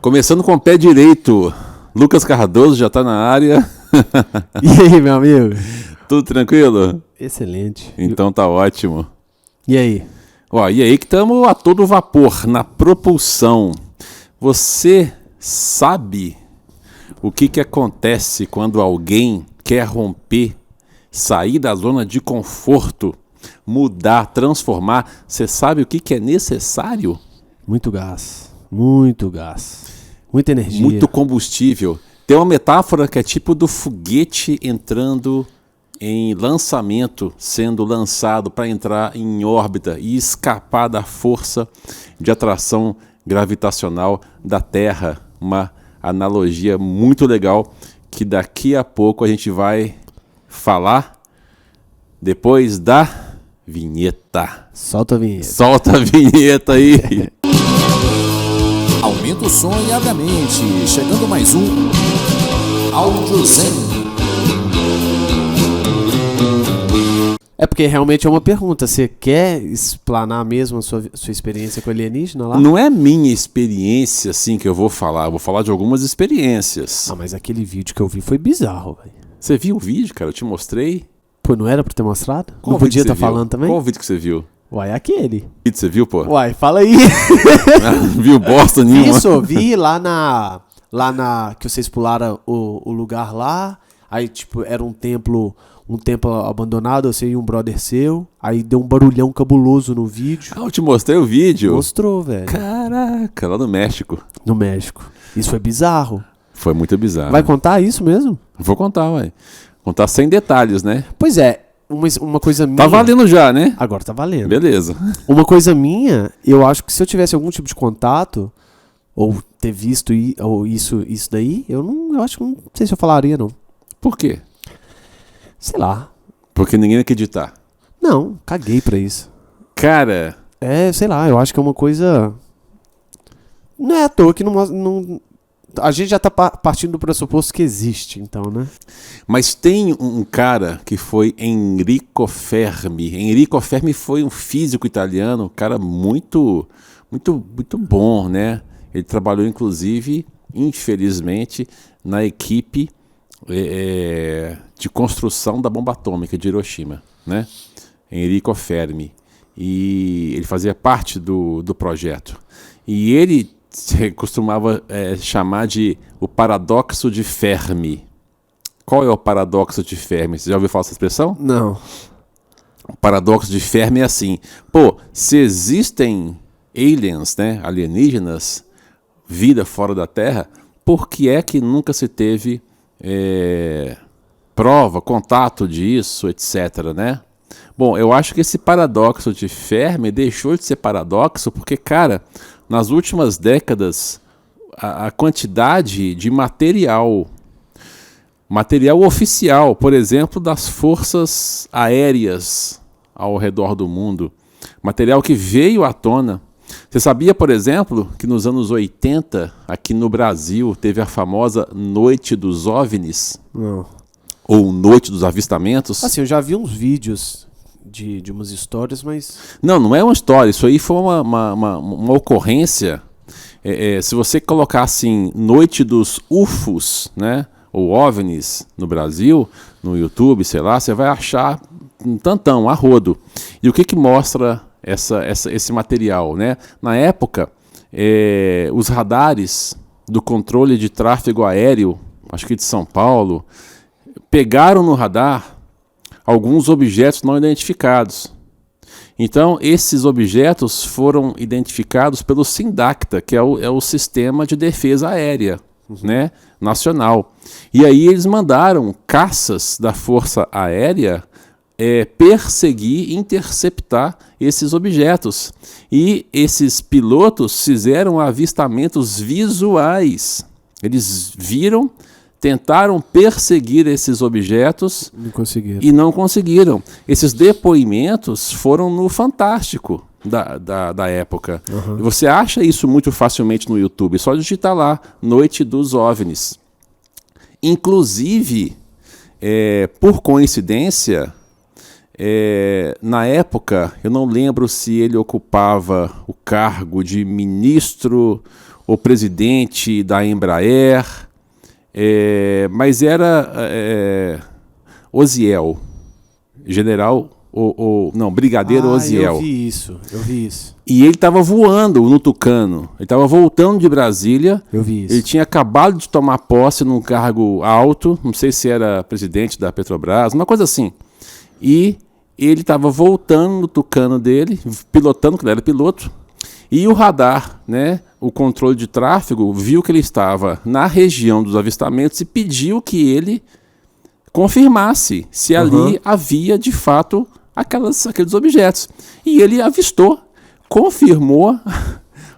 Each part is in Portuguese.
Começando com o pé direito, Lucas Cardoso já tá na área. E aí, meu amigo? Tudo tranquilo? Excelente. Então tá ótimo. E aí? Ó, e aí que estamos a todo vapor, na propulsão. Você sabe o que acontece quando alguém quer romper, sair da zona de conforto, mudar, transformar? Você sabe o que é necessário? Muito gás, muita energia. Muito combustível. Tem uma metáfora que é tipo do foguete entrando em lançamento, sendo lançado para entrar em órbita e escapar da força de atração gravitacional da Terra. Uma analogia muito legal que daqui a pouco a gente vai falar depois da vinheta. Solta a vinheta. Solta a vinheta aí. Aumenta o som e abre a mente. Chegando mais um Áudio Zen. É porque realmente é uma pergunta. Você quer explanar mesmo a sua experiência com alienígena lá? Não é minha experiência assim que eu vou falar de algumas experiências. Ah, mas aquele vídeo que eu vi foi bizarro, velho. Você viu o vídeo, cara? Eu te mostrei. Pô, não era pra ter mostrado? Qual Não podia vídeo estar você viu? falando também? Qual vídeo que você viu? Uai, aquele. Que vídeo você viu, pô? Uai, fala aí. Viu bosta nenhuma? Isso, vi lá na que vocês pularam o lugar lá. Aí, tipo, era um templo abandonado, você e um brother seu. Aí deu um barulhão cabuloso no vídeo. Ah, eu te mostrei o vídeo. Mostrou, velho. Caraca, lá no México. No México. Isso foi bizarro. Foi muito bizarro. Vai contar isso mesmo? Vou contar, ué. Contar sem detalhes, né? Pois é, uma coisa minha... Tá valendo já, né? Agora tá valendo. Beleza. Uma coisa minha, eu acho que se eu tivesse algum tipo de contato, ou ter visto ou isso daí, eu acho que não sei se eu falaria, não. Por quê? Sei lá. Porque ninguém ia acreditar. Não, caguei pra isso. Cara... Sei lá, eu acho que é uma coisa... Não é à toa que não... A gente já tá partindo do pressuposto que existe, então, né? Mas tem um cara que foi Enrico Fermi. Enrico Fermi foi um físico italiano, um cara muito bom, né? Ele trabalhou, inclusive, infelizmente, na equipe de construção da bomba atômica de Hiroshima, né? Enrico Fermi. E ele fazia parte do projeto. E ele costumava chamar de o paradoxo de Fermi. Qual é o paradoxo de Fermi? Você já ouviu falar essa expressão? Não. O paradoxo de Fermi é assim: pô, se existem aliens, né, alienígenas, vida fora da Terra, por que é que nunca se teve prova, contato disso, etc., né? Bom, eu acho que esse paradoxo de Fermi deixou de ser paradoxo porque, cara, nas últimas décadas, a quantidade de material oficial, por exemplo, das forças aéreas ao redor do mundo, material que veio à tona. Você sabia, por exemplo, que nos anos 80, aqui no Brasil, teve a famosa Noite dos OVNIs? Não. Ou Noite dos Avistamentos? Assim, eu já vi uns vídeos de umas histórias, mas... Não é uma história, isso aí foi uma ocorrência. Se você colocar assim, Noite dos UFOs, né, ou OVNIs no Brasil, no YouTube, sei lá, você vai achar um tantão, a rodo. E o que mostra esse material, né? Na época, os radares do controle de tráfego aéreo, acho que de São Paulo, pegaram no radar alguns objetos não identificados. Então, esses objetos foram identificados pelo SINDACTA, que é o Sistema de Defesa Aérea, né, nacional. E aí eles mandaram caças da Força Aérea perseguir, interceptar esses objetos. E esses pilotos fizeram avistamentos visuais. Eles viram, tentaram perseguir esses objetos e não conseguiram. Esses depoimentos foram no Fantástico da época. Uhum. Você acha isso muito facilmente no YouTube, só digitar lá, Noite dos OVNIs. Inclusive, por coincidência, na época, eu não lembro se ele ocupava o cargo de ministro o presidente da Embraer, mas era Osiel, general, brigadeiro Osiel. Eu vi isso. E ele estava voando no Tucano, ele estava voltando de Brasília. Eu vi isso. Ele tinha acabado de tomar posse num cargo alto, não sei se era presidente da Petrobras, uma coisa assim. E ele estava voltando no Tucano dele, pilotando, que ele era piloto, e o radar, né, o controle de tráfego, viu que ele estava na região dos avistamentos e pediu que ele confirmasse se ali havia, de fato, aqueles objetos. E ele avistou, confirmou...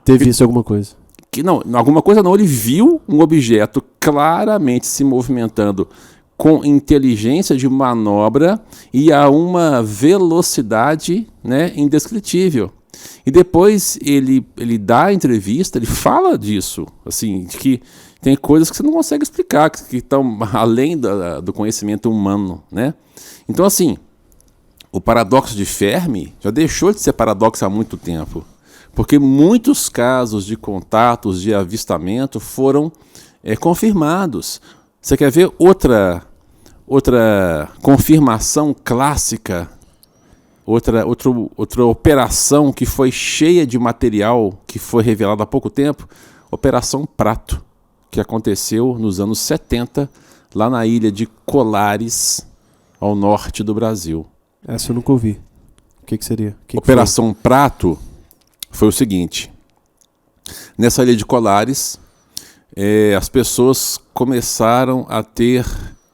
Ter visto alguma coisa. Que não, alguma coisa não, ele viu um objeto claramente se movimentando com inteligência de manobra e a uma velocidade, né, indescritível. E depois ele dá a entrevista, ele fala disso, assim, de que tem coisas que você não consegue explicar, que estão além do conhecimento humano, né? Então, assim, o paradoxo de Fermi já deixou de ser paradoxo há muito tempo, porque muitos casos de contatos, de avistamento foram confirmados. Você quer ver outra confirmação clássica, outra operação que foi cheia de material que foi revelada há pouco tempo? Operação Prato, que aconteceu nos anos 70, lá na ilha de Colares, ao norte do Brasil. Essa eu nunca ouvi. O que seria? Operação Prato foi o seguinte: nessa ilha de Colares, as pessoas começaram a ter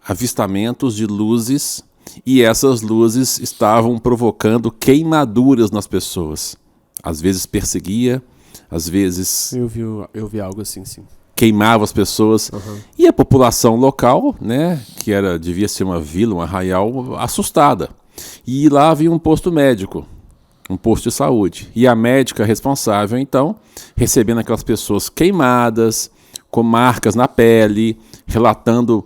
avistamentos de luzes e essas luzes estavam provocando queimaduras nas pessoas. Às vezes perseguia, às vezes... Eu vi algo assim, sim. Queimava as pessoas. E a população local, né, que devia ser uma vila, um arraial, assustada. E lá havia um posto médico, um posto de saúde. E a médica responsável, então, recebendo aquelas pessoas queimadas, com marcas na pele, relatando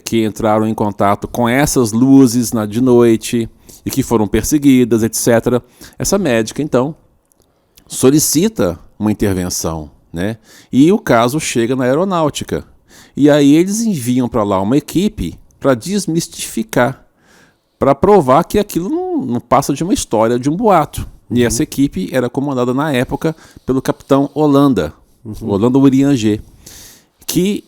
que entraram em contato com essas luzes de noite e que foram perseguidas, etc. Essa médica, então, solicita uma intervenção, né? E o caso chega na aeronáutica. E aí eles enviam para lá uma equipe para desmistificar, para provar que aquilo não passa de uma história, de um boato. E essa equipe era comandada na época pelo capitão Holanda, Holanda Urianger, que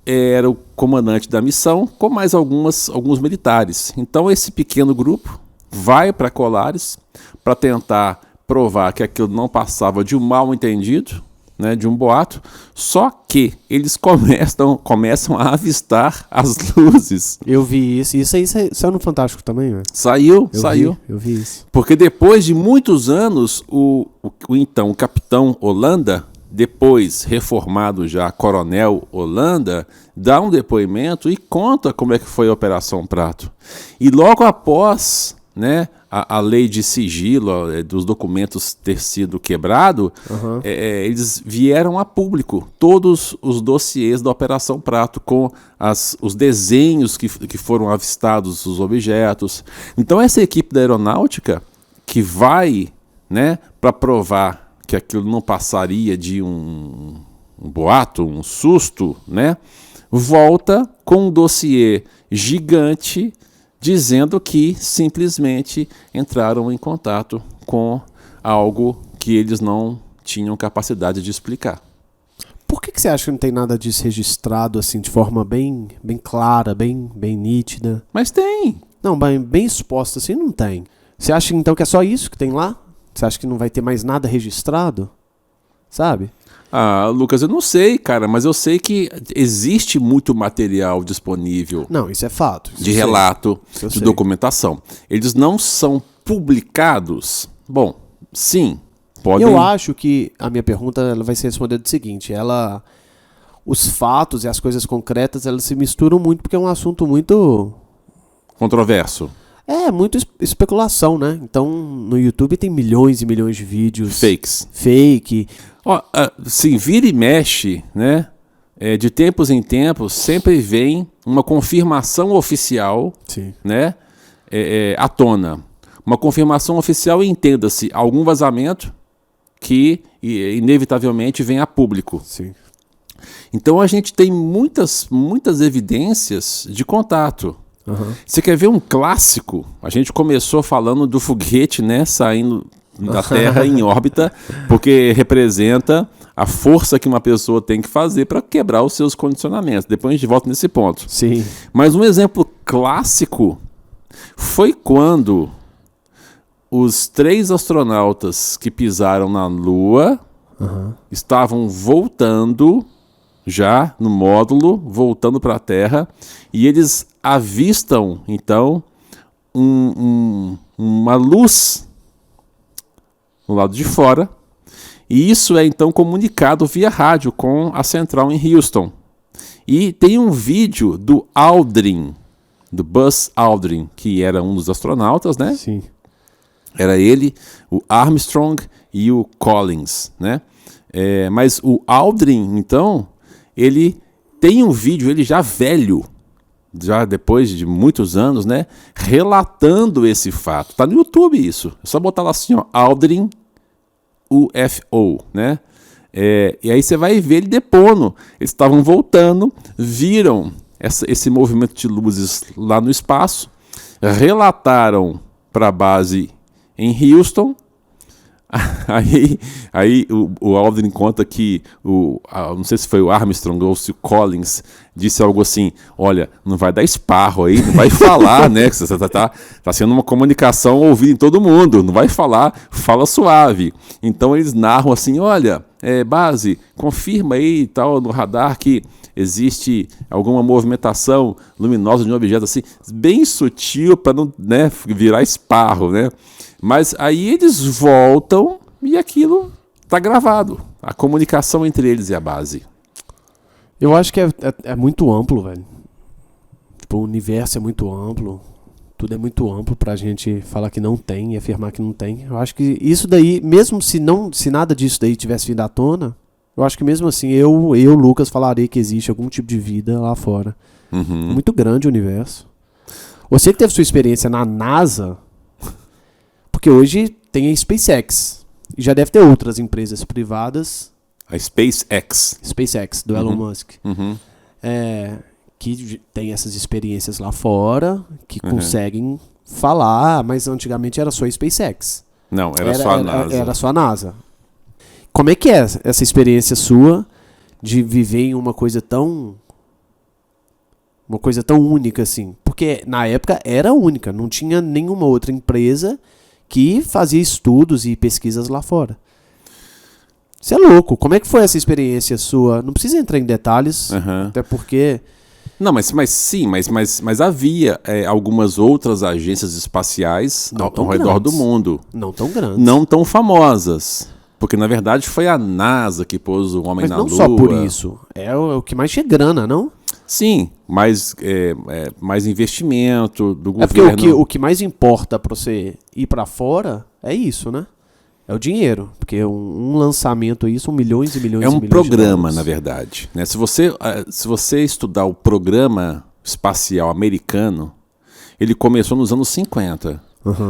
era o comandante da missão, com mais alguns militares. Então esse pequeno grupo vai para Colares para tentar provar que aquilo não passava de um mal-entendido, né, de um boato, só que eles começam a avistar as luzes. Eu vi isso. Isso aí saiu no Fantástico também, né? Saiu. Eu vi isso. Porque depois de muitos anos, o capitão Holanda, depois reformado já coronel Holanda, dá um depoimento e conta como é que foi a Operação Prato. E logo após, né, a lei de sigilo dos documentos ter sido quebrado, eles vieram a público todos os dossiês da Operação Prato, com os desenhos que foram avistados, os objetos. Então essa equipe da aeronáutica, que vai, né, para provar que aquilo não passaria de um boato, um susto, né, volta com um dossiê gigante dizendo que simplesmente entraram em contato com algo que eles não tinham capacidade de explicar. Por que você acha que não tem nada disso registrado assim de forma bem clara, bem nítida? Mas tem. Não, bem exposta assim não tem. Você acha então que é só isso que tem lá? Você acha que não vai ter mais nada registrado? Sabe? Ah, Lucas, eu não sei, cara, mas eu sei que existe muito material disponível. Não, isso é fato. De relato, de documentação. Eles não são publicados? Bom, sim, podem... Eu acho que a minha pergunta ela vai ser respondida do seguinte, os fatos e as coisas concretas, elas se misturam muito porque é um assunto muito... controverso. Muito especulação, né? Então, no YouTube tem milhões e milhões de vídeos... Fake. Sim, vira e mexe, né? De tempos em tempos, sempre vem uma confirmação oficial, sim, né? À tona. Uma confirmação oficial, entenda-se, algum vazamento, que inevitavelmente vem a público. Sim. Então a gente tem muitas evidências de contato. Uhum. Você quer ver um clássico? A gente começou falando do foguete, né, saindo da Terra em órbita, porque representa a força que uma pessoa tem que fazer para quebrar os seus condicionamentos. Depois a gente volta nesse ponto. Sim. Mas um exemplo clássico foi quando os 3 astronautas que pisaram na Lua estavam voltando já no módulo, voltando para a Terra, e eles avistam, então, uma luz no lado de fora, e isso é, então, comunicado via rádio com a central em Houston. E tem um vídeo do Aldrin, do Buzz Aldrin, que era um dos astronautas, né? Sim. Era ele, o Armstrong e o Collins, né? Mas o Aldrin, então, ele tem um vídeo, ele já velho, já depois de muitos anos, né? Relatando esse fato. Tá no YouTube isso. É só botar lá assim, ó, Aldrin UFO, né? E aí você vai ver ele depondo. Eles estavam voltando, viram esse movimento de luzes lá no espaço, relataram para a base em Houston. Aí o Aldrin conta que não sei se foi o Armstrong ou se o Collins disse algo assim: olha, não vai dar esparro aí, não vai falar, né? Você tá sendo uma comunicação ouvida em todo mundo, não vai falar, fala suave. Então eles narram assim: olha, base, confirma aí tal no radar que existe alguma movimentação luminosa de um objeto assim, bem sutil para não, né, virar esparro, né? Mas aí eles voltam e aquilo está gravado. A comunicação entre eles e a base. Eu acho que é muito amplo, velho. Tipo, o universo é muito amplo. Tudo é muito amplo pra gente falar que não tem e afirmar que não tem. Eu acho que isso daí, mesmo se nada disso daí tivesse vindo à tona, eu acho que mesmo assim, eu Lucas, falaria que existe algum tipo de vida lá fora. Uhum. Muito grande o universo. Você que teve sua experiência na NASA, porque hoje tem a SpaceX, e já deve ter outras empresas privadas. A SpaceX, do Elon Musk. Uhum. Que tem essas experiências lá fora, que conseguem falar, mas antigamente era só a SpaceX. Não, era só a NASA. Era só a NASA. Como é que é essa experiência sua de viver em uma coisa tão única assim? Porque na época era única, não tinha nenhuma outra empresa que fazia estudos e pesquisas lá fora. Você é louco. Como é que foi essa experiência sua? Não precisa entrar em detalhes, até porque... Não, mas havia algumas outras agências espaciais ao redor do mundo. Não tão grandes. Não tão famosas. Porque, na verdade, foi a NASA que pôs o homem na Lua. Mas não só por isso. É o que mais tinha grana, não? Sim, mais investimento do governo. É porque o que mais importa para você ir para fora é isso, né? É o dinheiro. Porque um lançamento aí são milhões e milhões e milhões de dólares. É um programa, na verdade. Né? Se você estudar o programa espacial americano, ele começou nos anos 50.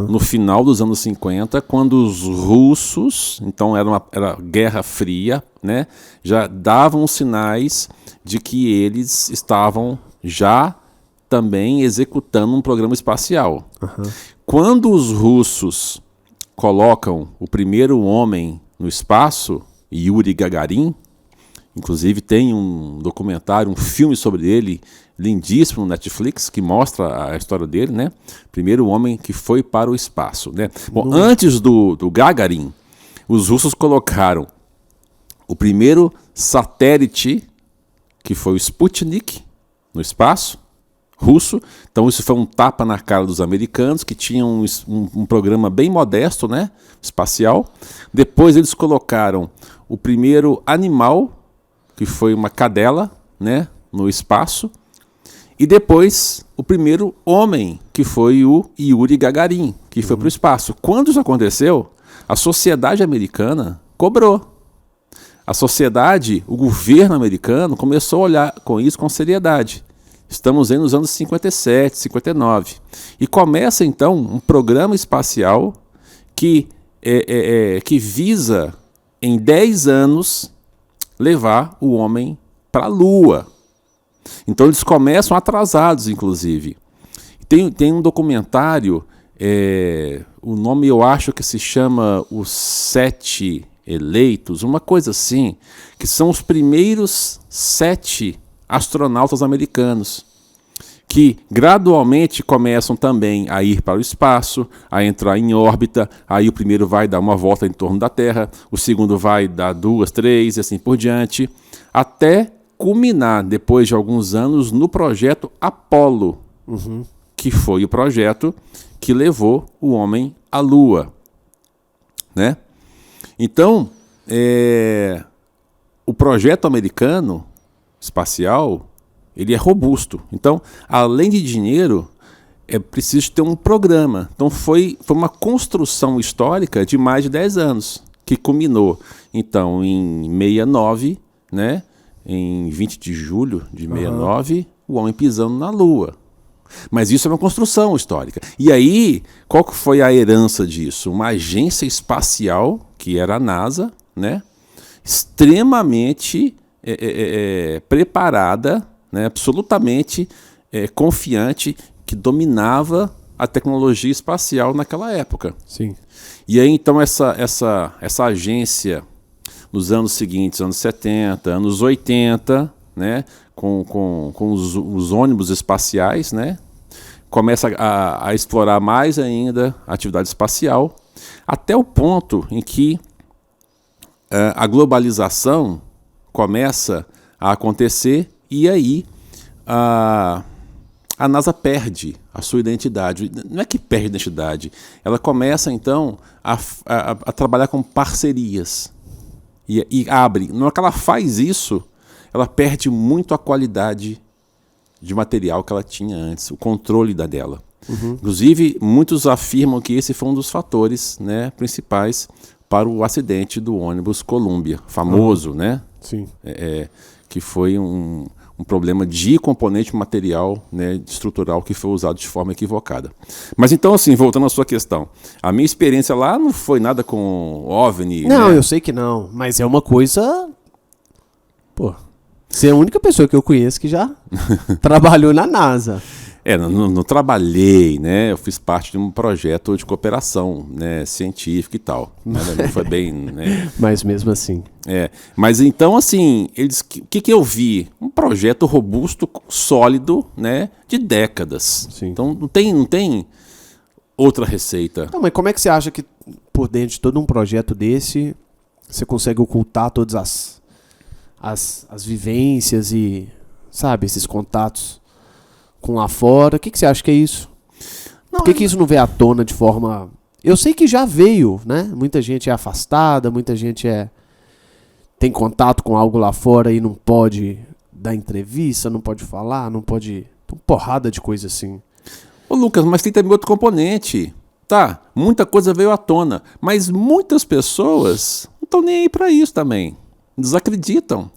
No final dos anos 50, quando os russos, então era Guerra Fria, né, já davam sinais de que eles estavam já também executando um programa espacial. Quando os russos colocam o primeiro homem no espaço, Yuri Gagarin, inclusive tem um documentário, um filme sobre ele, lindíssimo no Netflix, que mostra a história dele, né? Primeiro homem que foi para o espaço, né? Bom, antes do Gagarin, os russos colocaram o primeiro satélite, que foi o Sputnik, no espaço russo. Então isso foi um tapa na cara dos americanos, que tinham um programa bem modesto, né? Espacial. Depois eles colocaram o primeiro animal, que foi uma cadela, né? No espaço. E depois, o primeiro homem, que foi o Yuri Gagarin, que foi para o espaço. Quando isso aconteceu, a sociedade americana cobrou. A sociedade, o governo americano, começou a olhar com isso com seriedade. Estamos aí nos anos 57, 59. E começa, então, um programa espacial que visa em 10 anos, levar o homem para a Lua. Então eles começam atrasados, inclusive. Tem um documentário, o nome eu acho que se chama Os 7 Eleitos, uma coisa assim, que são os primeiros 7 astronautas americanos, que gradualmente começam também a ir para o espaço, a entrar em órbita. Aí o primeiro vai dar uma volta em torno da Terra, o segundo vai dar 2, 3 e assim por diante, até culminar, depois de alguns anos, no projeto Apollo, que foi o projeto que levou o homem à Lua, né? Então, o projeto americano espacial, ele é robusto. Então, além de dinheiro, é preciso ter um programa. Então, foi uma construção histórica de mais de 10 anos, que culminou, então, em 69, né? Em 20 de julho de 69, o homem pisando na Lua. Mas isso é uma construção histórica. E aí, qual que foi a herança disso? Uma agência espacial, que era a NASA, né? Extremamente preparada, né? Absolutamente confiante, que dominava a tecnologia espacial naquela época. Sim. E aí, então, essa agência, nos anos seguintes, anos 70, anos 80, né? Com os ônibus espaciais, né? Começa a explorar mais ainda a atividade espacial, até o ponto em que a globalização começa a acontecer e aí a NASA perde a sua identidade. Não é que perde a identidade, ela começa então a trabalhar com parcerias e abre. Na hora que ela faz isso, ela perde muito a qualidade de material que ela tinha antes, o controle dela. Inclusive, muitos afirmam que esse foi um dos fatores, né, principais para o acidente do ônibus Columbia, famoso, né? Sim. Que foi um problema de componente material, né, estrutural, que foi usado de forma equivocada. Mas então, assim, voltando à sua questão, a minha experiência lá não foi nada com OVNI. Não, né? eu sei que não, mas é uma coisa... Pô, você é a única pessoa que eu conheço que já trabalhou na NASA. Não trabalhei, né? Eu fiz parte de um projeto de cooperação, né, científica e tal. Não foi bem, né? Mas mesmo assim. Mas então, assim, o que eu vi? Um projeto robusto, sólido, né, de décadas. Sim. Então não tem outra receita. Não, mas como é que você acha que por dentro de todo um projeto desse você consegue ocultar todas as vivências e, sabe, esses contatos com lá fora? O que você acha que é isso? Por que isso não veio à tona de forma... Eu sei que já veio, né? Muita gente é afastada, muita gente tem contato com algo lá fora e não pode dar entrevista, não pode falar, não pode... Uma porrada de coisa assim. Ô Lucas, mas tem também outro componente. Tá, muita coisa veio à tona, mas muitas pessoas não estão nem aí pra isso também. Desacreditam.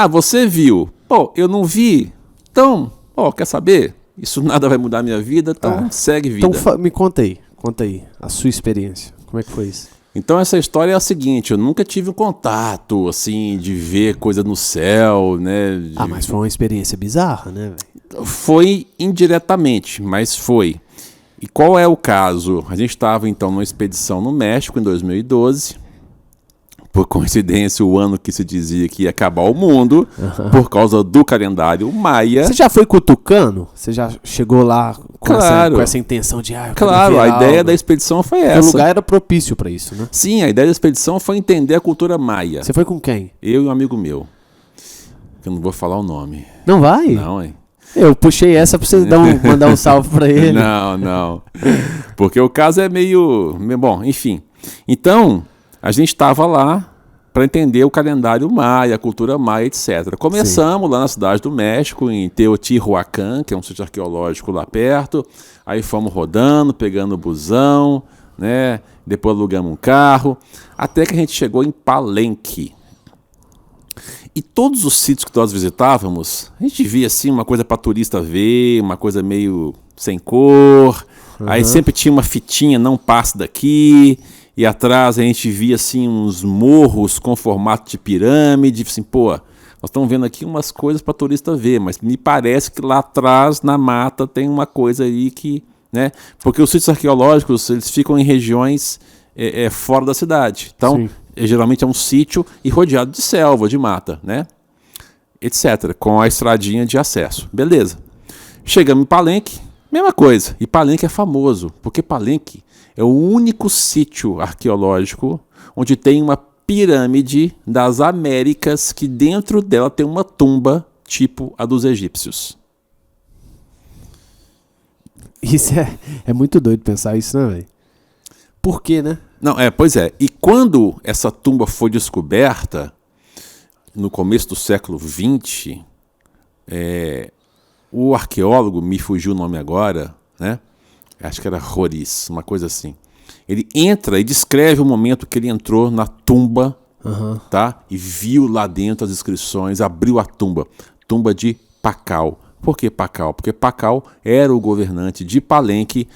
Você viu. Pô, eu não vi. Então... quer saber? Isso nada vai mudar a minha vida, então segue vida. Então me conta aí, a sua experiência. Como é que foi isso? Então essa história é a seguinte, eu nunca tive um contato, assim, de ver coisa no céu, né? Mas foi uma experiência bizarra, né? Foi indiretamente, mas foi. E qual é o caso? A gente estava então numa expedição no México em 2012, por coincidência, o ano que se dizia que ia acabar o mundo, por causa do calendário maia. Você já foi cutucando? Você já chegou lá com essa intenção de... Claro, a ideia da expedição foi essa. O lugar era propício para isso, né? Sim, a ideia da expedição foi entender a cultura maia. Você foi com quem? Eu e um amigo meu. Eu não vou falar o nome. Não vai? Não, hein? Eu puxei essa pra você mandar um salve pra ele. Não. Porque o caso é meio... Bom, enfim. Então... A gente estava lá para entender o calendário maia, a cultura maia, etc. Começamos lá na cidade do México, em Teotihuacan, que é um sítio arqueológico lá perto. Aí fomos rodando, pegando o busão, né? Depois alugamos um carro, até que a gente chegou em Palenque. E todos os sítios que nós visitávamos, a gente via assim uma coisa para turista ver, uma coisa meio sem cor. Aí sempre tinha uma fitinha, não passe daqui. e atrás a gente via assim uns morros com formato de pirâmide, assim, pô, nós estamos vendo aqui umas coisas para turista ver, mas me parece que lá atrás, na mata, tem uma coisa aí que, né? Porque os sítios arqueológicos, eles ficam em regiões fora da cidade. Então, geralmente é um sítio e rodeado de selva, de mata, né? Etc., com a estradinha de acesso. Beleza. Chegamos em Palenque, mesma coisa. E Palenque é famoso, porque Palenque é o único sítio arqueológico onde tem uma pirâmide das Américas que dentro dela tem uma tumba tipo a dos egípcios. Isso é muito doido pensar isso, né, velho? Por quê, né? Não, pois é. E quando essa tumba foi descoberta, no começo do século XX, o arqueólogo, me fugiu o nome agora, né? Acho que era Roriz, uma coisa assim. Ele entra e descreve o momento que ele entrou na tumba, tá? E viu lá dentro as inscrições, abriu a tumba de Pacal. Por que Pacal? Porque Pacal era o governante de Palenque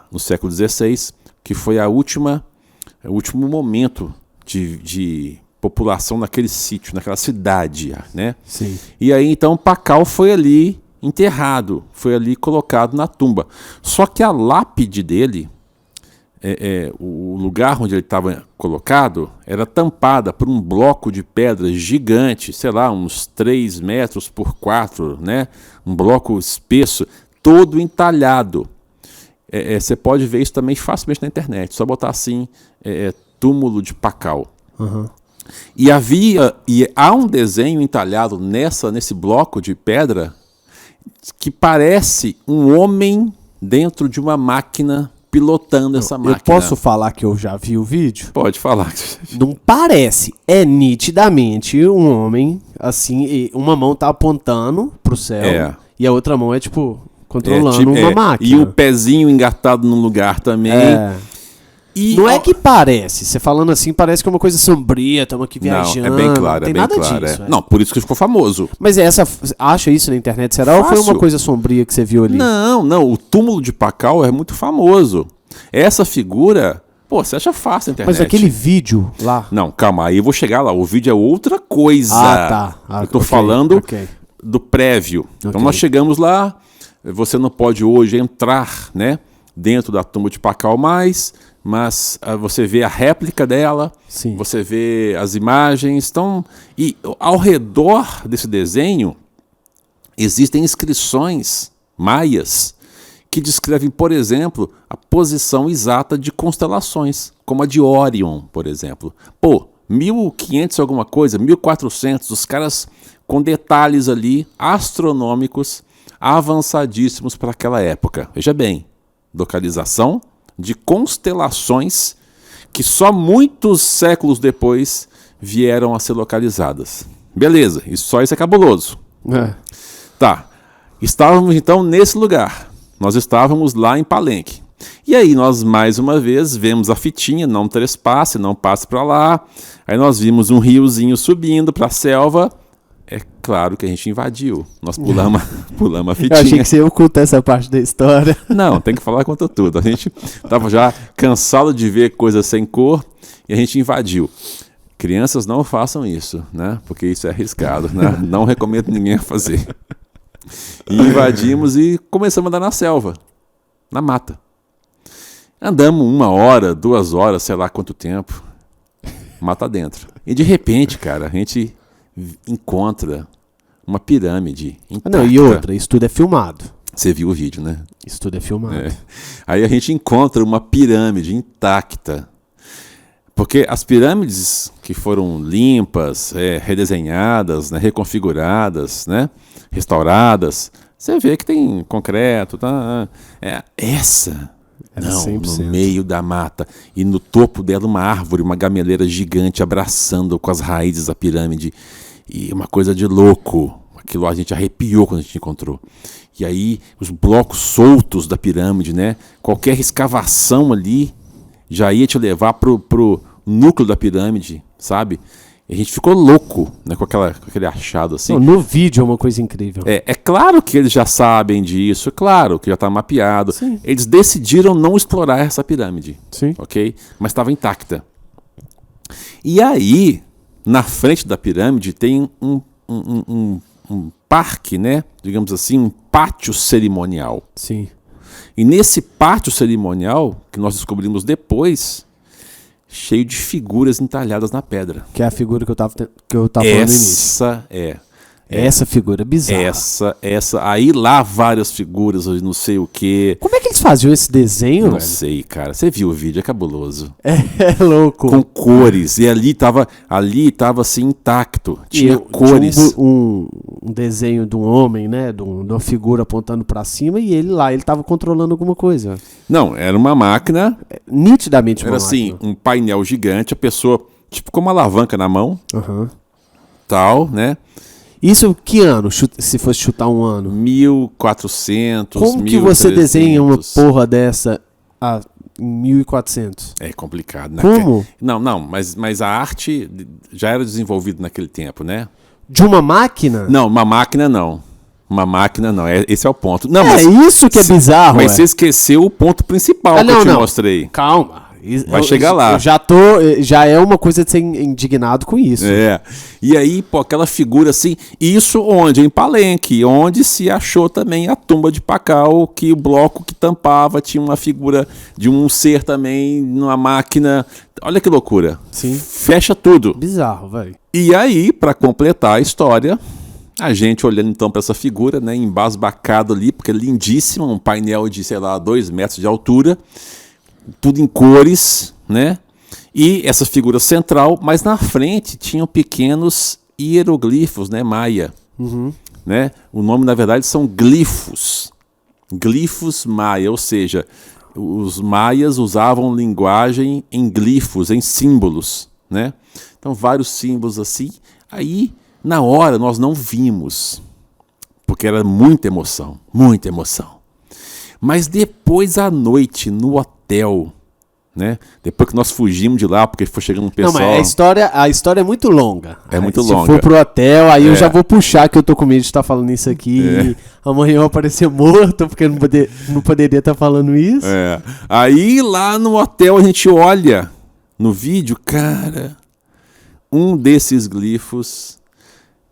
no século XVI, que foi o último momento de população naquele sítio, naquela cidade, né? Sim. E aí então Pacal foi ali enterrado, foi ali colocado na tumba. Só que a lápide dele, o lugar onde ele estava colocado, era tampada por um bloco de pedra gigante, sei lá, uns 3 metros por 4, né? Um bloco espesso, todo entalhado. Você pode ver isso também facilmente na internet, só botar assim, túmulo de Pacal. E há um desenho entalhado nesse bloco de pedra que parece um homem dentro de uma máquina pilotando essa máquina. Eu posso falar que eu já vi o vídeo? Pode falar. Não parece, é nitidamente um homem, assim, e uma mão tá apontando pro céu e a outra mão controlando uma máquina. E o pezinho engatado num lugar também. Não é que parece, você falando assim, parece que é uma coisa sombria, estamos aqui viajando. Não, é bem claro, não tem bem nada claro. disso. Não, por isso que ficou famoso. Mas acha isso na internet, será? Fácil. Ou foi uma coisa sombria que você viu ali? Não, o túmulo de Pacal é muito famoso. Essa figura, você acha fácil na internet. Mas aquele vídeo lá... Não, calma, aí eu vou chegar lá, o vídeo é outra coisa. Tá. Eu tô falando do prévio. Então nós chegamos lá, você não pode hoje entrar, né, dentro da tumba de Pacal mais... Mas você vê a réplica dela, Sim. Você vê as imagens. E ao redor desse desenho existem inscrições maias que descrevem, por exemplo, a posição exata de constelações, como a de Órion, por exemplo. 1500 alguma coisa, 1400, os caras com detalhes ali astronômicos, avançadíssimos para aquela época. Veja bem, localização de constelações que só muitos séculos depois vieram a ser localizadas. Beleza, só isso é cabuloso. Tá, estávamos então nesse lugar. Nós estávamos lá em Palenque. E aí nós mais uma vez vemos a fitinha, não trespasse, não passe para lá. Aí nós vimos um riozinho subindo para a selva. É claro que a gente invadiu. Nós pulamos a fitinha. Eu achei que você ia ocultar essa parte da história. Não, tem que falar contra tudo. A gente estava já cansado de ver coisas sem cor e a gente invadiu. Crianças, não façam isso, né? Porque isso é arriscado, né? Não recomendo ninguém a fazer. E invadimos e começamos a andar na selva, na mata. Andamos 1 hora, 2 horas, sei lá quanto tempo. Mata dentro. E de repente, cara, a gente encontra uma pirâmide intacta. E outra, isso tudo é filmado. Você viu o vídeo, né? Isso tudo é filmado. Aí a gente encontra uma pirâmide intacta. Porque as pirâmides que foram limpas, redesenhadas, né, reconfiguradas, né, restauradas, você vê que tem concreto. Tá? Essa... Não, 100%. No meio da mata. E no topo dela uma árvore, uma gameleira gigante abraçando com as raízes a pirâmide. E uma coisa de louco. Aquilo a gente arrepiou quando a gente encontrou. E aí os blocos soltos da pirâmide, né? Qualquer escavação ali já ia te levar pro núcleo da pirâmide, sabe? E a gente ficou louco, né, com aquele achado assim. Não, no vídeo é uma coisa incrível. É claro que eles já sabem disso, é claro que já está mapeado. Sim. Eles decidiram não explorar essa pirâmide, Sim. ok? Mas estava intacta. E aí, na frente da pirâmide, tem um parque, né? Digamos assim, um pátio cerimonial. Sim. E nesse pátio cerimonial, que nós descobrimos depois, cheio de figuras entalhadas na pedra. Que é a figura que eu tava falando no início. Essa Essa figura é bizarra. Essa. Aí lá várias figuras, não sei o quê. Como é que eles faziam esse desenho, Não velho? sei, cara. Você viu o vídeo, é cabuloso. É louco. Com cores. E ali tava assim, intacto. Tinha cores. Tinha um desenho de um homem, né? De uma figura apontando pra cima e ele tava controlando alguma coisa. Não, era uma máquina. Nitidamente uma Era assim, máquina. um painel gigante, a pessoa, tipo, com uma alavanca na mão, Aham. tal, né? Isso que ano? Se fosse chutar um ano. 1400, Como que você 1300. desenha uma porra dessa em 1400? É complicado, né? Como? Não, mas a arte já era desenvolvida naquele tempo, né? De uma máquina? Não, uma máquina não. Uma máquina não, esse é o ponto. Não, É isso que é bizarro, mas ué. você esqueceu o ponto principal que eu te mostrei. Calma. Vai chegar lá. Eu já é uma coisa de ser indignado com isso. É. E aí, pô, aquela figura assim, isso onde? Em Palenque, onde se achou também a tumba de Pacal, que o bloco que tampava tinha uma figura de um ser também numa máquina. Olha que loucura. Sim. Fecha tudo. Bizarro, velho. E aí, para completar a história, a gente olhando então para essa figura, né, embasbacado ali, porque é lindíssima, um painel de, sei lá, 2 metros de altura, tudo em cores, né? E essa figura central, mas na frente tinham pequenos hieroglifos, né, maia, né? O nome na verdade são glifos, glifos maia, ou seja, os maias usavam linguagem em glifos, em símbolos, né? Então vários símbolos assim. Aí na hora nós não vimos, porque era muita emoção, muita emoção. Mas depois à noite no hotel, né? Depois que nós fugimos de lá, porque foi chegando um pessoal. Não, mas a história é muito longa. É muito Se longa. for pro hotel, aí eu já vou puxar que eu tô com medo de estar falando isso aqui. Amanhã eu aparecer morto, porque eu não poderia estar falando isso. É. Aí lá no hotel a gente olha no vídeo, cara, um desses glifos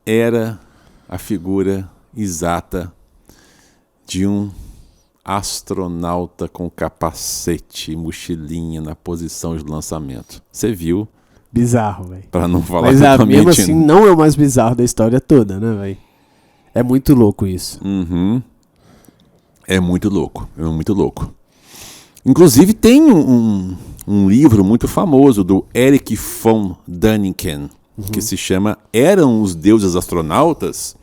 era a figura exata de um astronauta com capacete e mochilinha na posição de lançamento. Você viu? Bizarro, velho. Pra não falar Mas totalmente. mesmo assim, não é o mais bizarro da história toda, né, velho? É muito louco isso. Uhum. É muito louco, é muito louco. Inclusive tem um livro muito famoso do Erich von Däniken, que se chama Eram os Deuses Astronautas?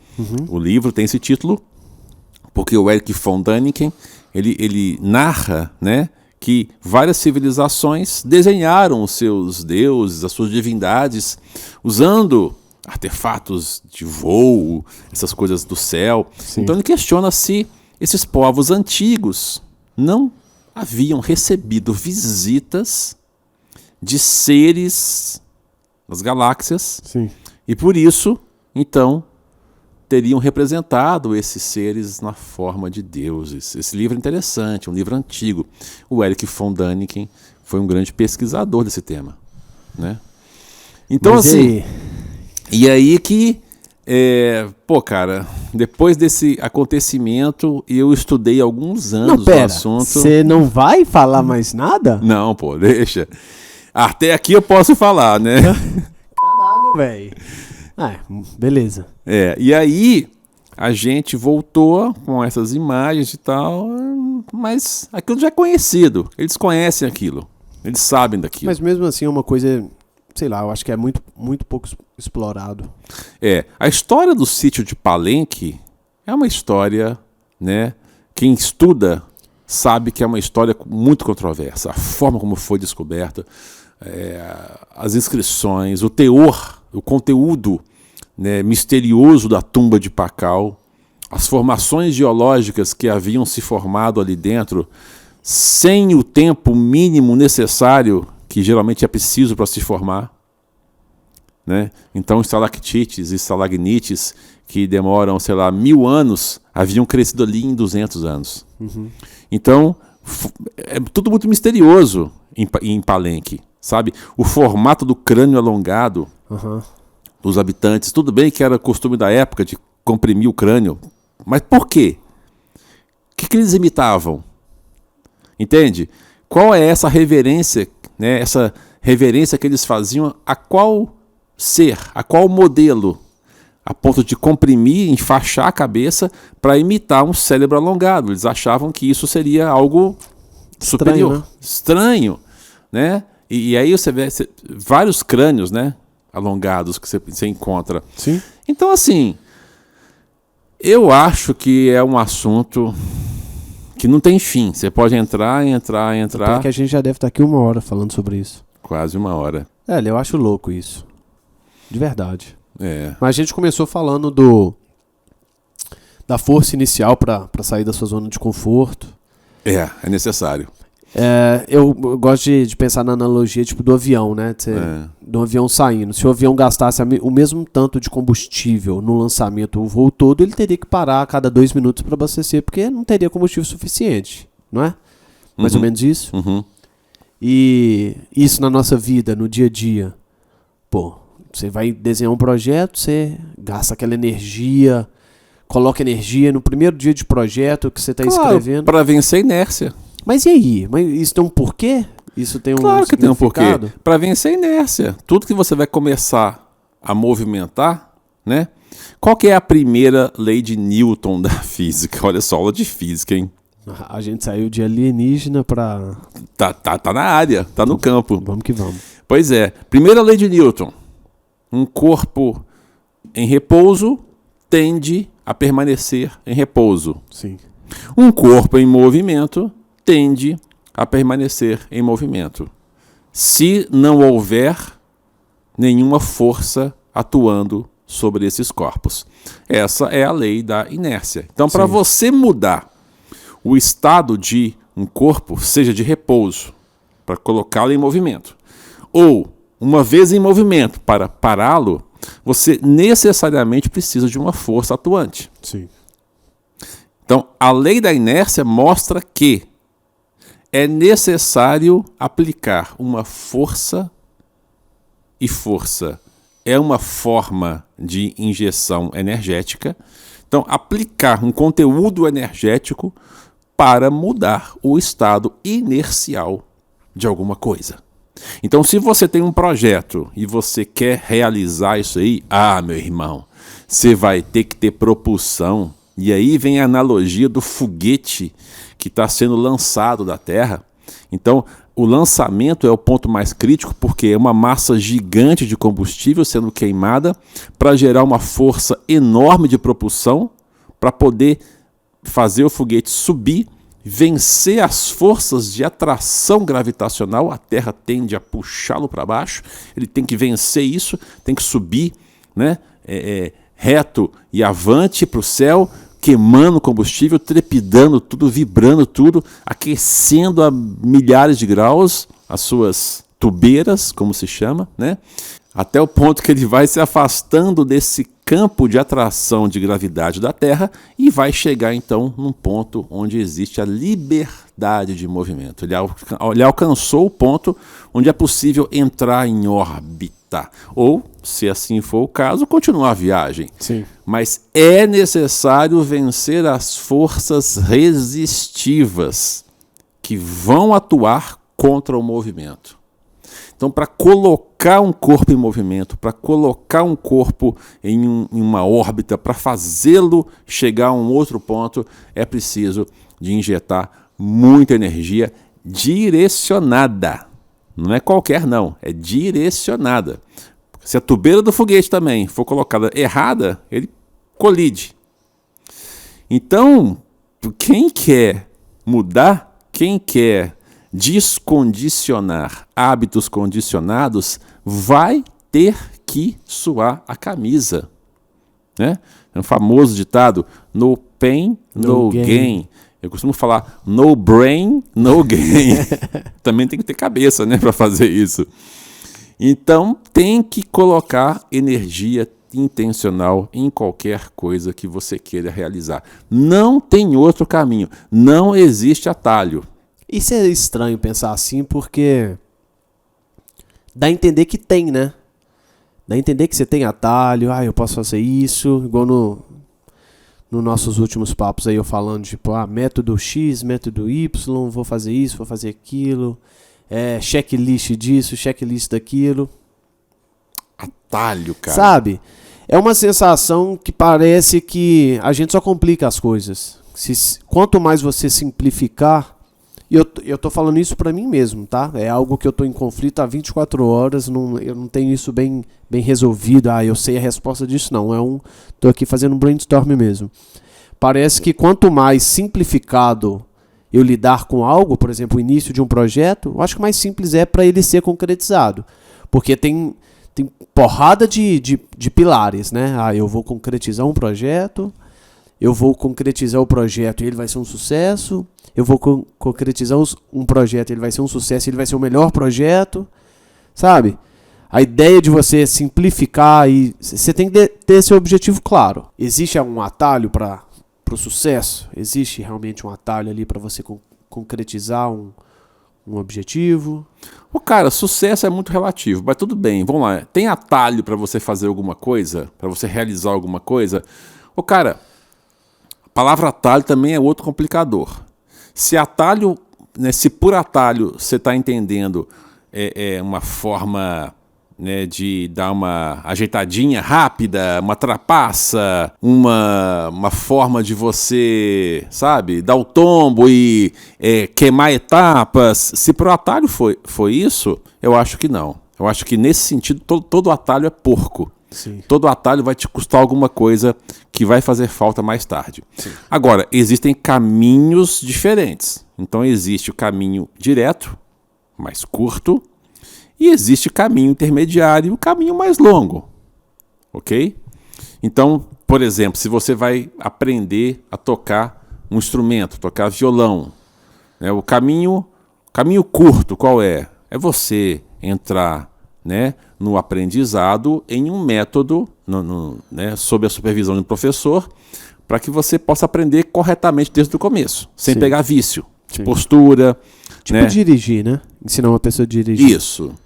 O livro tem esse título porque o Erich von Däniken, ele narra, né, que várias civilizações desenharam os seus deuses, as suas divindades, usando artefatos de voo, essas coisas do céu. Sim. Então ele questiona se esses povos antigos não haviam recebido visitas de seres das galáxias Sim. e por isso, então, teriam representado esses seres na forma de deuses. Esse livro é interessante, um livro antigo. O Erich von Däniken foi um grande pesquisador desse tema, né? Então, Mas assim, e aí que, pô, cara, depois desse acontecimento, eu estudei alguns anos Não, pera, o assunto. você não vai falar mais nada? Não, pô, deixa. Até aqui eu posso falar, né? Caralho, velho. Beleza. E aí a gente voltou com essas imagens e tal, mas aquilo já é conhecido. Eles conhecem aquilo, eles sabem daquilo. Mas mesmo assim é uma coisa, sei lá, eu acho que é muito, muito pouco explorado. A história do sítio de Palenque é uma história, né? Quem estuda sabe que é uma história muito controversa. A forma como foi descoberta, as inscrições, o teor, o conteúdo, né, misterioso da tumba de Pacal, as formações geológicas que haviam se formado ali dentro, sem o tempo mínimo necessário, que geralmente é preciso para se formar. né? Então, estalactites e estalagnites que demoram, sei lá, 1000 anos, haviam crescido ali em 200 anos. Então, é tudo muito misterioso em Palenque, sabe? O formato do crânio alongado dos habitantes, tudo bem que era costume da época de comprimir o crânio, mas por quê? O que eles imitavam? Entende? Qual é essa reverência, né? Essa reverência que eles faziam a qual ser, a qual modelo, a ponto de comprimir, enfaixar a cabeça para imitar um cérebro alongado. Eles achavam que isso seria algo superior, estranho, né? E aí você vê vários crânios, né, alongados que você encontra. Sim. Então, assim, eu acho que é um assunto que não tem fim. Você pode entrar. Porque a gente já deve estar aqui 1 hora falando sobre isso. Quase 1 hora. Eu acho louco isso. De verdade. É. Mas a gente começou falando da força inicial para sair da sua zona de conforto. É necessário. Eu gosto de pensar na analogia tipo do avião, né? Do avião saindo. Se o avião gastasse o mesmo tanto de combustível no lançamento, o voo todo, ele teria que parar a cada 2 minutos para abastecer, porque não teria combustível suficiente, não é? Mais ou menos isso. E isso na nossa vida, no dia a dia. Pô, você vai desenhar um projeto, você gasta aquela energia, coloca energia no primeiro dia de projeto que você está escrevendo. Para vencer a inércia. Mas e aí? Mas isso tem um porquê? Isso tem um Claro que tem um porquê. significado? Para vencer a inércia. Tudo que você vai começar a movimentar, né? Qual que é a primeira lei de Newton da física? Olha só, aula de física, hein? A gente saiu de alienígena pra... Tá na área, tá no campo. Vamos que vamos. Pois é. Primeira lei de Newton. Um corpo em repouso tende a permanecer em repouso. Sim. Um corpo em movimento tende a permanecer em movimento, se não houver nenhuma força atuando sobre esses corpos. Essa é a lei da inércia. Então, para você mudar o estado de um corpo, seja de repouso, para colocá-lo em movimento, ou uma vez em movimento, para pará-lo, você necessariamente precisa de uma força atuante. Sim. Então, a lei da inércia mostra que é necessário aplicar uma força, e força é uma forma de injeção energética. Então, aplicar um conteúdo energético para mudar o estado inercial de alguma coisa. Então, se você tem um projeto e você quer realizar isso aí, meu irmão, você vai ter que ter propulsão. E aí vem a analogia do foguete que está sendo lançado da Terra. Então, o lançamento é o ponto mais crítico, porque é uma massa gigante de combustível sendo queimada para gerar uma força enorme de propulsão para poder fazer o foguete subir, vencer as forças de atração gravitacional. A Terra tende a puxá-lo para baixo, ele tem que vencer isso, tem que subir, né? Reto e avante para o céu, queimando combustível, trepidando tudo, vibrando tudo, aquecendo a milhares de graus as suas tubeiras, como se chama, né? Até o ponto que ele vai se afastando desse campo de atração de gravidade da Terra e vai chegar então num ponto onde existe a liberdade de movimento. Ele alcançou o ponto onde é possível entrar em órbita, ou, se assim for o caso, continuar a viagem. Sim. Mas é necessário vencer as forças resistivas que vão atuar contra o movimento. Então, para colocar um corpo em movimento, para colocar um corpo em uma órbita, para fazê-lo chegar a um outro ponto, é preciso de injetar muita energia direcionada. Não é qualquer não, é direcionada. Se a tubeira do foguete também for colocada errada, ele colide. Então, quem quer mudar, quem quer descondicionar hábitos condicionados, vai ter que suar a camisa, né? É um famoso ditado: no pain, no gain. Eu costumo falar no brain, no gain. Também tem que ter cabeça, né, para fazer isso. Então, tem que colocar energia intencional em qualquer coisa que você queira realizar. Não tem outro caminho. Não existe atalho. Isso é estranho pensar assim, porque dá a entender que tem, né? Dá a entender que você tem atalho, eu posso fazer isso, igual nos nossos últimos papos aí eu falando, tipo, método X, método Y, vou fazer isso, vou fazer aquilo, checklist disso, checklist daquilo. Atalho, cara. Sabe? É uma sensação que parece que a gente só complica as coisas. Quanto mais você simplificar, e eu tô falando isso pra mim mesmo, tá? É algo que eu tô em conflito há 24 horas, eu não tenho isso bem resolvido, eu sei a resposta disso, não. Tô aqui fazendo um brainstorm mesmo. Parece que quanto mais simplificado eu lidar com algo, por exemplo, o início de um projeto, eu acho que mais simples é para ele ser concretizado. Porque tem porrada de pilares, né? Eu vou concretizar um projeto, eu vou concretizar o projeto e ele vai ser um sucesso, eu vou concretizar um projeto e ele vai ser um sucesso, ele vai ser o melhor projeto, sabe? A ideia de você simplificar e você tem que ter esse objetivo claro. Existe um atalho para o sucesso? Existe realmente um atalho ali para você concretizar um objetivo? Cara, sucesso é muito relativo, mas tudo bem, vamos lá. Tem atalho para você fazer alguma coisa? Para você realizar alguma coisa? Cara, a palavra atalho também é outro complicador. Se atalho, né, se por atalho você está entendendo uma forma, né, de dar uma ajeitadinha rápida, uma trapaça, uma forma de você, sabe, dar o tombo e queimar etapas. Se por atalho foi isso, eu acho que não. Eu acho que nesse sentido todo atalho é porco. Sim. Todo atalho vai te custar alguma coisa que vai fazer falta mais tarde. Sim. Agora, existem caminhos diferentes. Então existe o caminho direto, mais curto, e existe o caminho intermediário e o caminho mais longo. Ok? Então, por exemplo, se você vai aprender a tocar um instrumento, tocar violão, né, o caminho curto qual é? É você entrar, né, no aprendizado em um método, né, sob a supervisão de um professor, para que você possa aprender corretamente desde o começo, sem Sim. pegar vício, de Sim. postura. Tipo, né? dirigir, né? Ensinar uma pessoa a dirigir.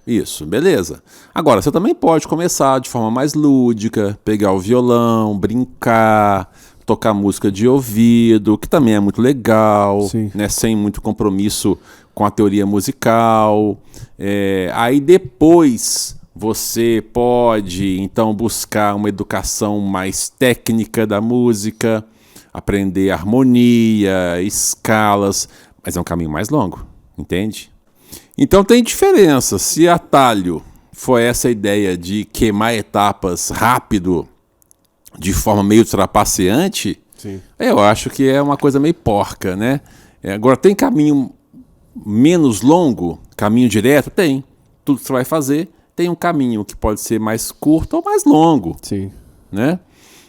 Isso, beleza. Agora, você também pode começar de forma mais lúdica, pegar o violão, brincar, tocar música de ouvido, que também é muito legal, Sim. né? Sem muito compromisso com a teoria musical. Aí depois você pode, então, buscar uma educação mais técnica da música, aprender harmonia, escalas, mas é um caminho mais longo. Entende? Então tem diferença. Se atalho for essa ideia de queimar etapas rápido, de forma meio trapaceante, Sim. eu acho que é uma coisa meio porca, né? Agora, tem caminho menos longo, caminho direto? Tem. Tudo que você vai fazer tem um caminho que pode ser mais curto ou mais longo. Sim. Né?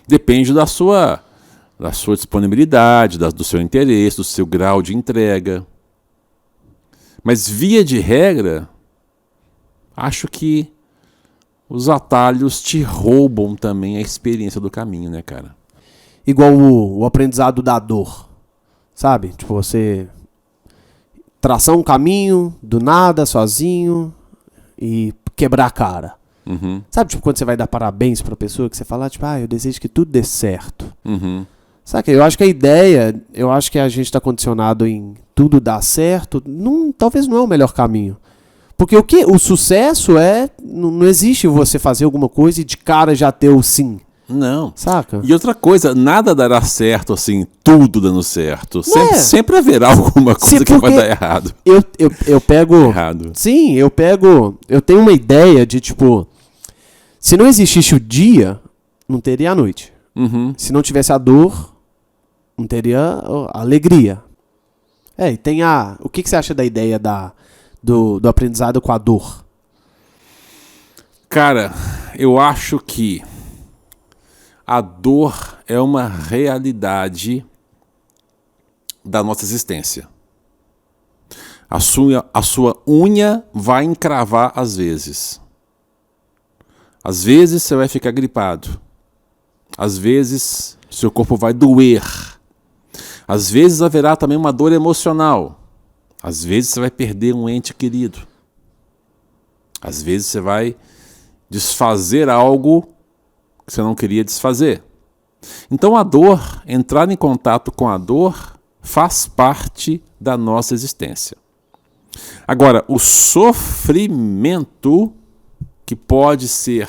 Depende da sua disponibilidade, do seu interesse, do seu grau de entrega. Mas, via de regra, acho que os atalhos te roubam também a experiência do caminho, né, cara? Igual o aprendizado da dor, sabe? Tipo, você traçar um caminho do nada, sozinho, e quebrar a cara. Uhum. Sabe, tipo, quando você vai dar parabéns pra pessoa, que você fala, tipo, eu desejo que tudo dê certo. Uhum. Sabe, eu acho que a ideia, eu acho que a gente tá condicionado em tudo dar certo, talvez não é o melhor caminho. Porque o sucesso não existe você fazer alguma coisa e de cara já ter o sim. Não. Saca? E outra coisa, nada dará certo assim, tudo dando certo. Não é. Sempre haverá alguma coisa que vai porque dar errado. Eu pego... Errado. Sim, eu tenho uma ideia de, tipo, se não existisse o dia, não teria a noite. Uhum. Se não tivesse a dor, não teria a alegria. E tem o que você acha da ideia do aprendizado com a dor? Cara, eu acho que a dor é uma realidade da nossa existência. A sua unha vai encravar às vezes. Às vezes você vai ficar gripado. Às vezes seu corpo vai doer. Às vezes haverá também uma dor emocional. Às vezes você vai perder um ente querido. Às vezes você vai desfazer algo que você não queria desfazer. Então a dor, entrar em contato com a dor, faz parte da nossa existência. Agora, o sofrimento, que pode ser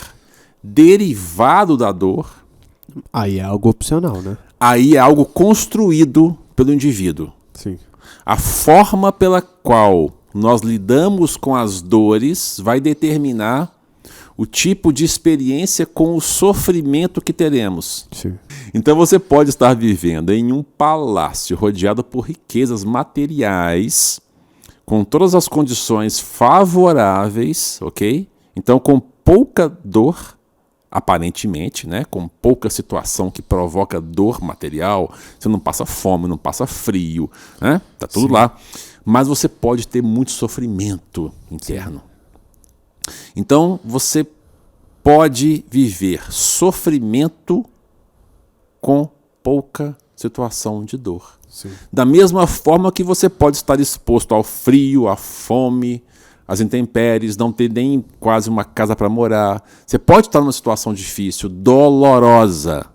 derivado da dor, Aí é algo opcional, né? aí é algo construído pelo indivíduo. Sim. A forma pela qual nós lidamos com as dores vai determinar o tipo de experiência com o sofrimento que teremos. Sim. Então você pode estar vivendo em um palácio rodeado por riquezas materiais, com todas as condições favoráveis, ok? Então com pouca dor, aparentemente, né? Com pouca situação que provoca dor material, você não passa fome, não passa frio, né? Tá tudo lá. Mas você pode ter muito sofrimento interno. Então você pode viver sofrimento com pouca situação de dor. Sim. Da mesma forma que você pode estar exposto ao frio, à fome, às intempéries, não ter nem quase uma casa para morar. Você pode estar numa situação difícil, dolorosa.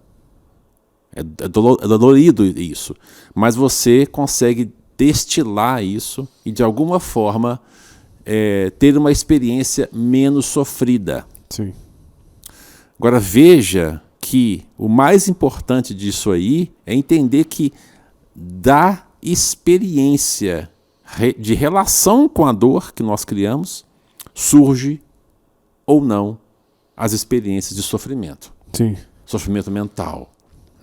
É dolorido isso. Mas você consegue destilar isso e, de alguma forma, ter uma experiência menos sofrida. Sim. Agora veja que o mais importante disso aí é entender que da experiência de relação com a dor que nós criamos, surge ou não as experiências de sofrimento. Sim. Sofrimento mental,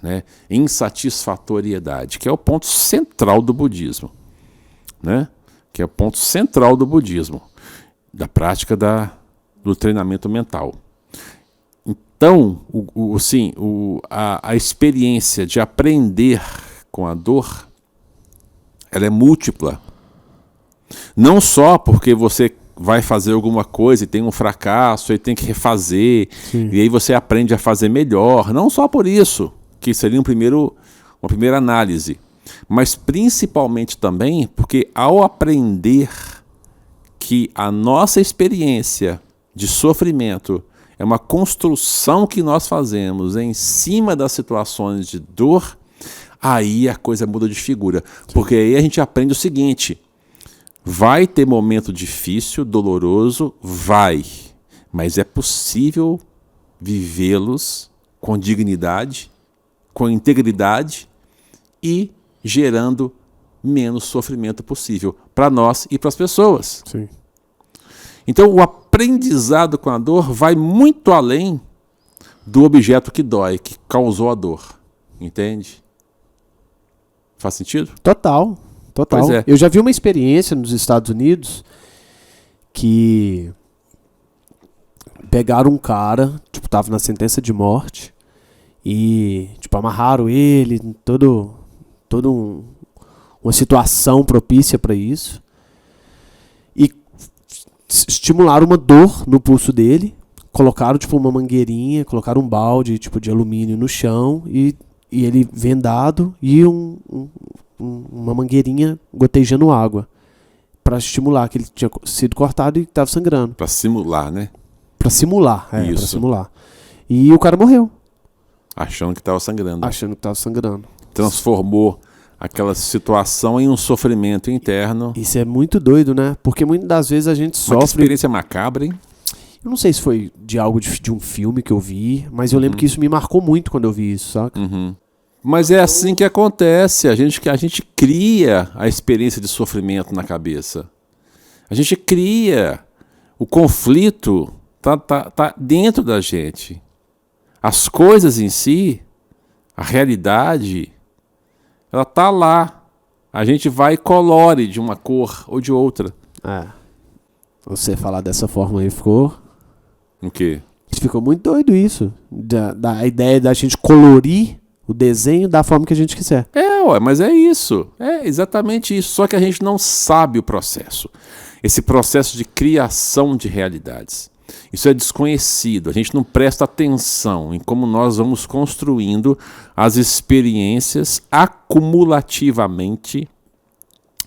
né? Insatisfatoriedade, que é o ponto central do budismo, né? Que é o ponto central do budismo, da prática do treinamento mental. Então, a experiência de aprender com a dor, ela é múltipla. Não só porque você vai fazer alguma coisa e tem um fracasso e tem que refazer, e aí você aprende a fazer melhor. Não só por isso, que seria uma primeira análise, mas principalmente também porque ao aprender que a nossa experiência de sofrimento é uma construção que nós fazemos em cima das situações de dor, aí a coisa muda de figura. Porque aí a gente aprende o seguinte: vai ter momento difícil, doloroso, vai. Mas é possível vivê-los com dignidade, com integridade e gerando menos sofrimento possível para nós e para as pessoas. Sim. Então o aprendizado com a dor vai muito além do objeto que dói, que causou a dor. Entende? Faz sentido? Total. Pois é. Eu já vi uma experiência nos Estados Unidos que pegaram um cara, tipo, tava na sentença de morte e, tipo, amarraram ele, uma situação propícia para isso e estimularam uma dor no pulso dele, colocaram, tipo, uma mangueirinha, colocaram um balde, tipo, de alumínio no chão e ele vendado e uma mangueirinha gotejando água para estimular, que ele tinha sido cortado e estava sangrando. Para simular, né? Para simular, Isso. para simular. E o cara morreu. Achando que estava sangrando. Achando que estava sangrando. Transformou aquela situação em um sofrimento interno. Isso é muito doido, né? Porque muitas das vezes a gente Uma sofre... experiência macabra, hein? Eu não sei se foi de algo de um filme que eu vi, mas eu lembro que isso me marcou muito quando eu vi isso, saca? Mas é assim que acontece. A gente cria a experiência de sofrimento na cabeça. A gente cria. O conflito tá dentro da gente. As coisas em si, a realidade, ela tá lá. A gente vai e colore de uma cor ou de outra. Você falar dessa forma aí ficou... O quê? Ficou muito doido isso. Da ideia da gente colorir o desenho da forma que a gente quiser. Mas é isso. É exatamente isso. Só que a gente não sabe o processo. Esse processo de criação de realidades. Isso é desconhecido. A gente não presta atenção em como nós vamos construindo as experiências acumulativamente.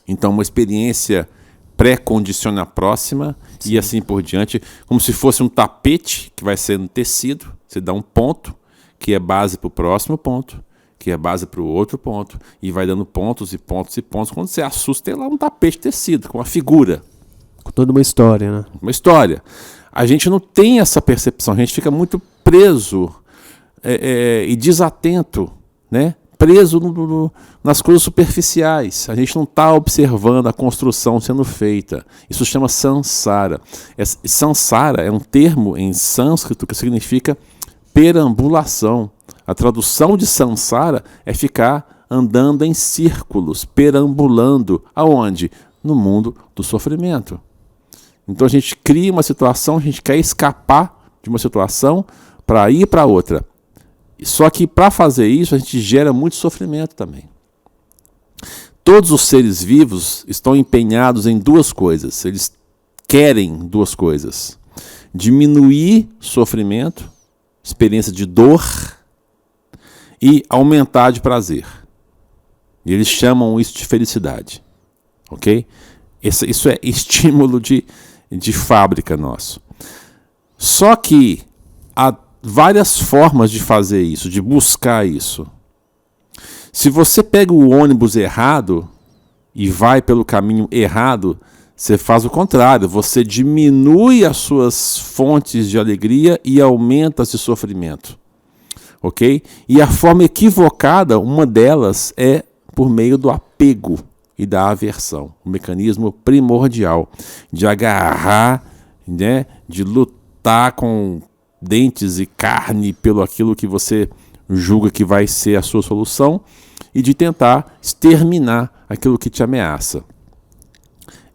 Então, uma experiência pré-condiciona a próxima. Sim. E assim por diante, como se fosse um tapete que vai sendo tecido. Você dá um ponto, que é base para o próximo ponto, que é base para o outro ponto, e vai dando pontos e pontos e pontos. Quando você assusta, tem lá um tapete tecido, com uma figura. Com toda uma história, né? Uma história. A gente não tem essa percepção, a gente fica muito preso e desatento, né? Preso nas coisas superficiais. A gente não está observando a construção sendo feita. Isso chama samsara. Samsara é um termo em sânscrito que significa perambulação. A tradução de samsara é ficar andando em círculos, perambulando. Aonde? No mundo do sofrimento. Então a gente cria uma situação, a gente quer escapar de uma situação para ir para outra. Só que para fazer isso a gente gera muito sofrimento também. Todos os seres vivos estão empenhados em duas coisas. Eles querem duas coisas: diminuir sofrimento, experiência de dor, e aumentar de prazer. E eles chamam isso de felicidade. Ok? Isso é estímulo de fábrica nosso. Só que há várias formas de fazer isso, de buscar isso. Se você pega o ônibus errado e vai pelo caminho errado, você faz o contrário. Você diminui as suas fontes de alegria e aumenta as de sofrimento. Ok? E a forma equivocada, uma delas, é por meio do apego e da aversão. O mecanismo primordial de agarrar, né, de lutar com dentes e carne pelo aquilo que você julga que vai ser a sua solução e de tentar exterminar aquilo que te ameaça.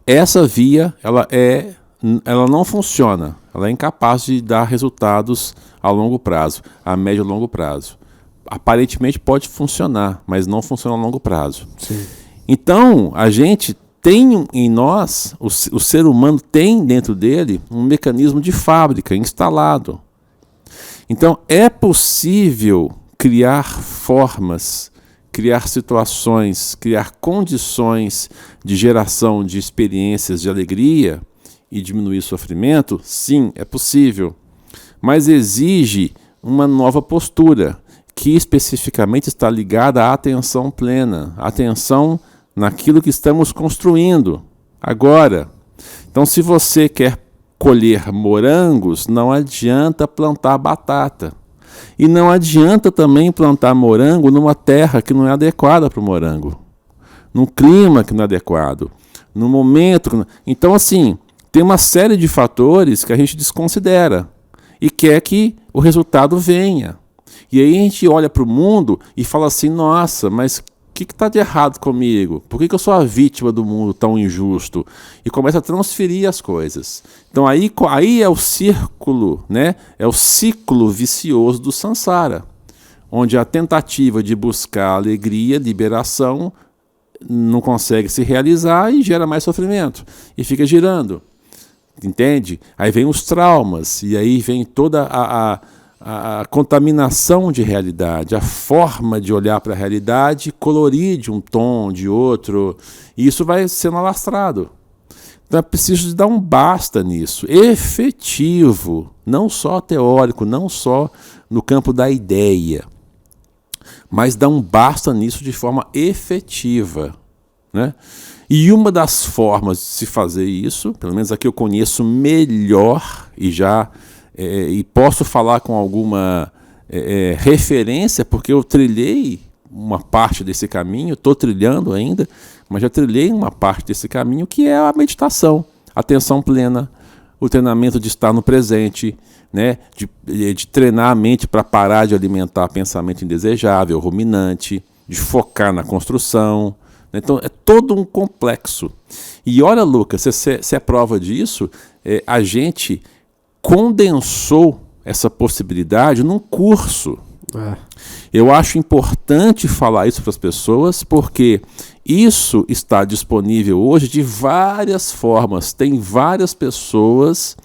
Essa via, ela não funciona, ela é incapaz de dar resultados a longo prazo, a médio e longo prazo. Aparentemente pode funcionar, mas não funciona a longo prazo. Sim. Então, a gente tem em nós, o ser humano tem dentro dele um mecanismo de fábrica instalado. Então, é possível criar formas, criar situações, criar condições de geração de experiências de alegria e diminuir o sofrimento? Sim, é possível. Mas exige uma nova postura, que especificamente está ligada à atenção plena, atenção naquilo que estamos construindo agora. Então, se você quer colher morangos, não adianta plantar batata. E não adianta também plantar morango numa terra que não é adequada para o morango, num clima que não é adequado, no momento. Então, assim, tem uma série de fatores que a gente desconsidera e quer que o resultado venha. E aí a gente olha para o mundo e fala assim: nossa, mas o que está de errado comigo? Por que eu sou a vítima do mundo tão injusto? E começa a transferir as coisas. Então aí é o círculo, né? É o ciclo vicioso do samsara, onde a tentativa de buscar alegria, liberação, não consegue se realizar e gera mais sofrimento. E fica girando. Entende? Aí vem os traumas, e aí vem toda a contaminação de realidade, a forma de olhar para a realidade, colorir de um tom, de outro, e isso vai sendo alastrado. Então é preciso de dar um basta nisso, efetivo, não só teórico, não só no campo da ideia, mas dar um basta nisso de forma efetiva, né? E uma das formas de se fazer isso, pelo menos a que eu conheço melhor e posso falar com alguma referência, porque eu trilhei uma parte desse caminho, estou trilhando ainda, mas já trilhei uma parte desse caminho, que é a meditação, a atenção plena, o treinamento de estar no presente, né? de treinar a mente para parar de alimentar pensamento indesejável, ruminante, de focar na construção. Então é todo um complexo. E olha, Lucas, se é prova disso, a gente condensou essa possibilidade num curso. Eu acho importante falar isso para as pessoas, porque isso está disponível hoje de várias formas. Tem várias pessoas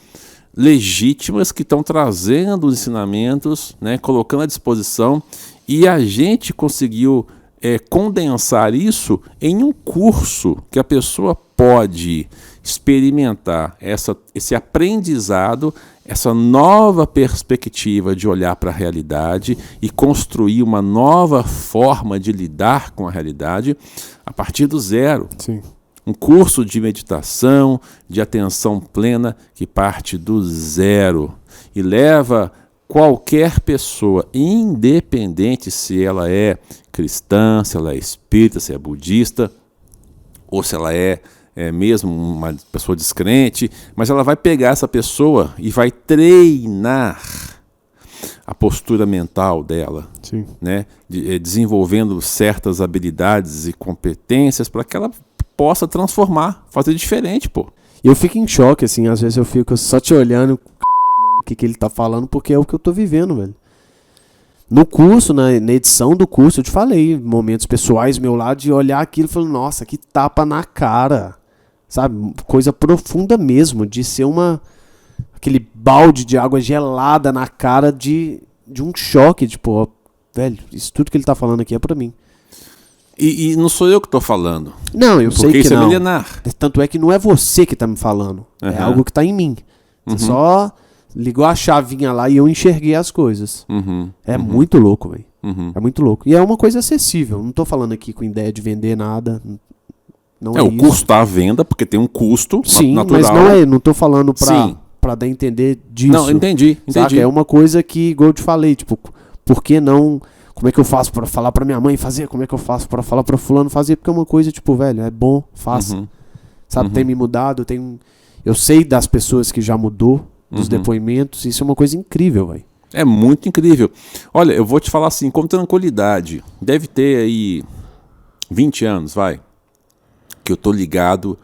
legítimas que estão trazendo os ensinamentos, né, colocando à disposição, e a gente conseguiu condensar isso em um curso que a pessoa pode experimentar esse aprendizado, essa nova perspectiva de olhar para a realidade e construir uma nova forma de lidar com a realidade a partir do zero. Sim. Um curso de meditação, de atenção plena que parte do zero e leva qualquer pessoa, independente se ela é cristã, se ela é espírita, se é budista, ou se ela é mesmo uma pessoa descrente, mas ela vai pegar essa pessoa e vai treinar a postura mental dela, Sim. né? Desenvolvendo certas habilidades e competências para que ela possa transformar, fazer diferente, pô. Eu fico em choque, assim, às vezes eu fico só te olhando o que ele tá falando, porque é o que eu tô vivendo, velho. No curso, na edição do curso, eu te falei, momentos pessoais meu lado, de olhar aquilo e falar, nossa, que tapa na cara, sabe? Coisa profunda mesmo, de ser aquele balde de água gelada na cara de um choque, tipo, ó, velho, isso tudo que ele tá falando aqui é pra mim. E não sou eu que tô falando. Não, eu sei que isso não. É milenar. Tanto é que não é você que tá me falando, é algo que tá em mim. Você só ligou a chavinha lá e eu enxerguei as coisas. É muito louco, velho. É muito louco. E é uma coisa acessível. Não tô falando aqui com ideia de vender nada. Não é o isso. custo tá à venda, porque tem um custo natural. Mas não tô falando pra dar a entender disso. Não, entendi. Saca? É uma coisa que, igual eu te falei, tipo, por que não... Como é que eu faço pra falar pra minha mãe fazer? Como é que eu faço pra falar pra fulano fazer? Porque é uma coisa, tipo, velho, é bom, faça. Sabe, tem me mudado, eu sei das pessoas que já mudou, dos depoimentos, isso é uma coisa incrível, velho. É muito incrível. Olha, eu vou te falar assim, com tranquilidade, deve ter aí 20 anos, que eu tô ligado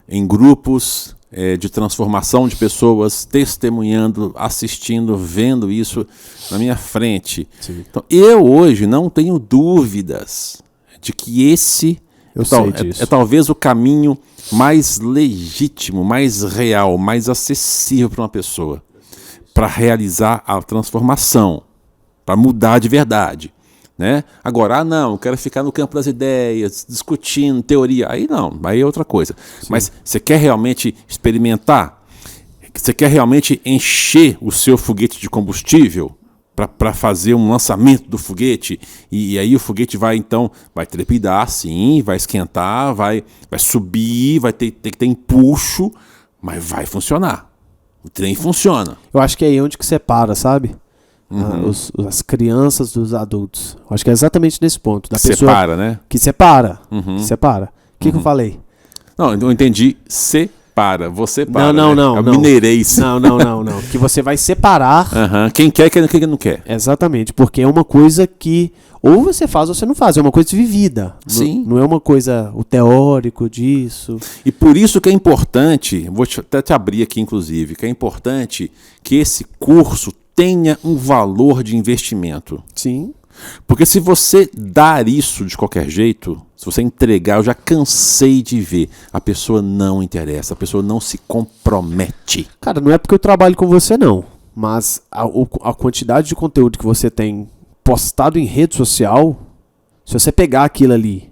em grupos de transformação de pessoas, testemunhando, assistindo, vendo isso na minha frente. Sim. Então, eu hoje não tenho dúvidas de que esse é talvez o caminho mais legítimo, mais real, mais acessível para uma pessoa, para realizar a transformação, para mudar de verdade. Né? Agora, não, eu quero ficar no campo das ideias, discutindo teoria, aí não, aí é outra coisa. Sim. Mas você quer realmente experimentar? Você quer realmente encher o seu foguete de combustível para fazer um lançamento do foguete? E aí o foguete vai trepidar, sim, vai esquentar, vai subir, vai ter que ter empuxo, mas vai funcionar. O trem funciona. Eu acho que é aí onde que separa, sabe? As crianças dos adultos. Acho que é exatamente nesse ponto. Da pessoa separa, né? Que separa. Que separa. O que eu falei? Não, eu entendi. Separa. Você para. Não. Eu mineirei isso. Não. Que você vai separar. Quem quer, quem não quer. Exatamente. Porque é uma coisa que ou você faz ou você não faz. É uma coisa vivida. Sim. Não é uma coisa, o teórico disso. E por isso que é importante, vou até te abrir aqui inclusive, que é importante que esse curso tenha um valor de investimento. Sim. Porque se você dar isso de qualquer jeito, se você entregar, eu já cansei de ver, a pessoa não interessa, a pessoa não se compromete. Cara, não é porque eu trabalho com você não, mas a quantidade de conteúdo que você tem postado em rede social, se você pegar aquilo ali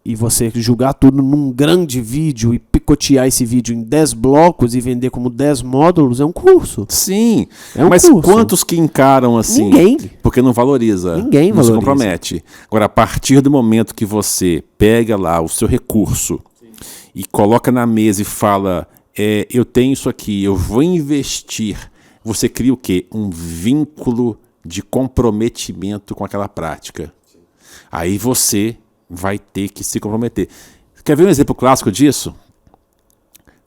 e você julgar tudo num grande vídeo e picotear esse vídeo em 10 blocos e vender como 10 módulos, é um curso. Sim, mas curso. Quantos que encaram assim? Ninguém. Porque não valoriza. Ninguém não valoriza. Se compromete. Agora, a partir do momento que você pega lá o seu recurso e coloca na mesa e fala, eu tenho isso aqui, eu vou investir, você cria o quê? Um vínculo de comprometimento com aquela prática. Aí você vai ter que se comprometer. Quer ver um exemplo clássico disso?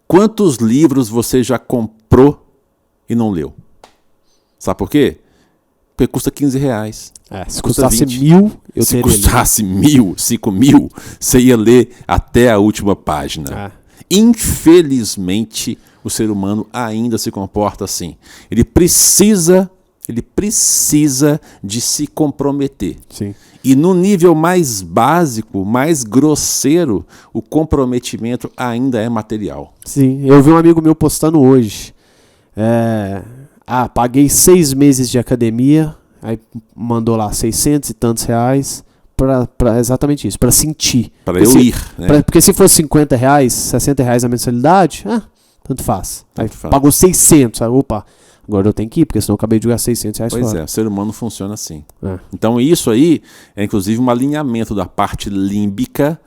Quantos livros você já comprou e não leu? Sabe por quê? Porque custa R$15. Se custasse 1.000, eu Se teria custasse 1.000, 5.000, você ia ler até a última página. Infelizmente, o ser humano ainda se comporta assim. Ele precisa de se comprometer. Sim. E no nível mais básico, mais grosseiro, o comprometimento ainda é material. Sim, eu vi um amigo meu postando hoje. Paguei 6 meses de academia, aí mandou lá 600 e tantos reais pra exatamente isso, pra sentir. Para eu ir, né? Porque se fosse 50 reais, 60 reais a mensalidade, tanto faz. Aí Tanto faz. pagou 600, aí, opa, agora eu tenho que ir, porque senão eu acabei de jogar 600 reais Pois fora. é, o ser humano funciona assim. É. Então isso aí é inclusive um alinhamento da parte límbica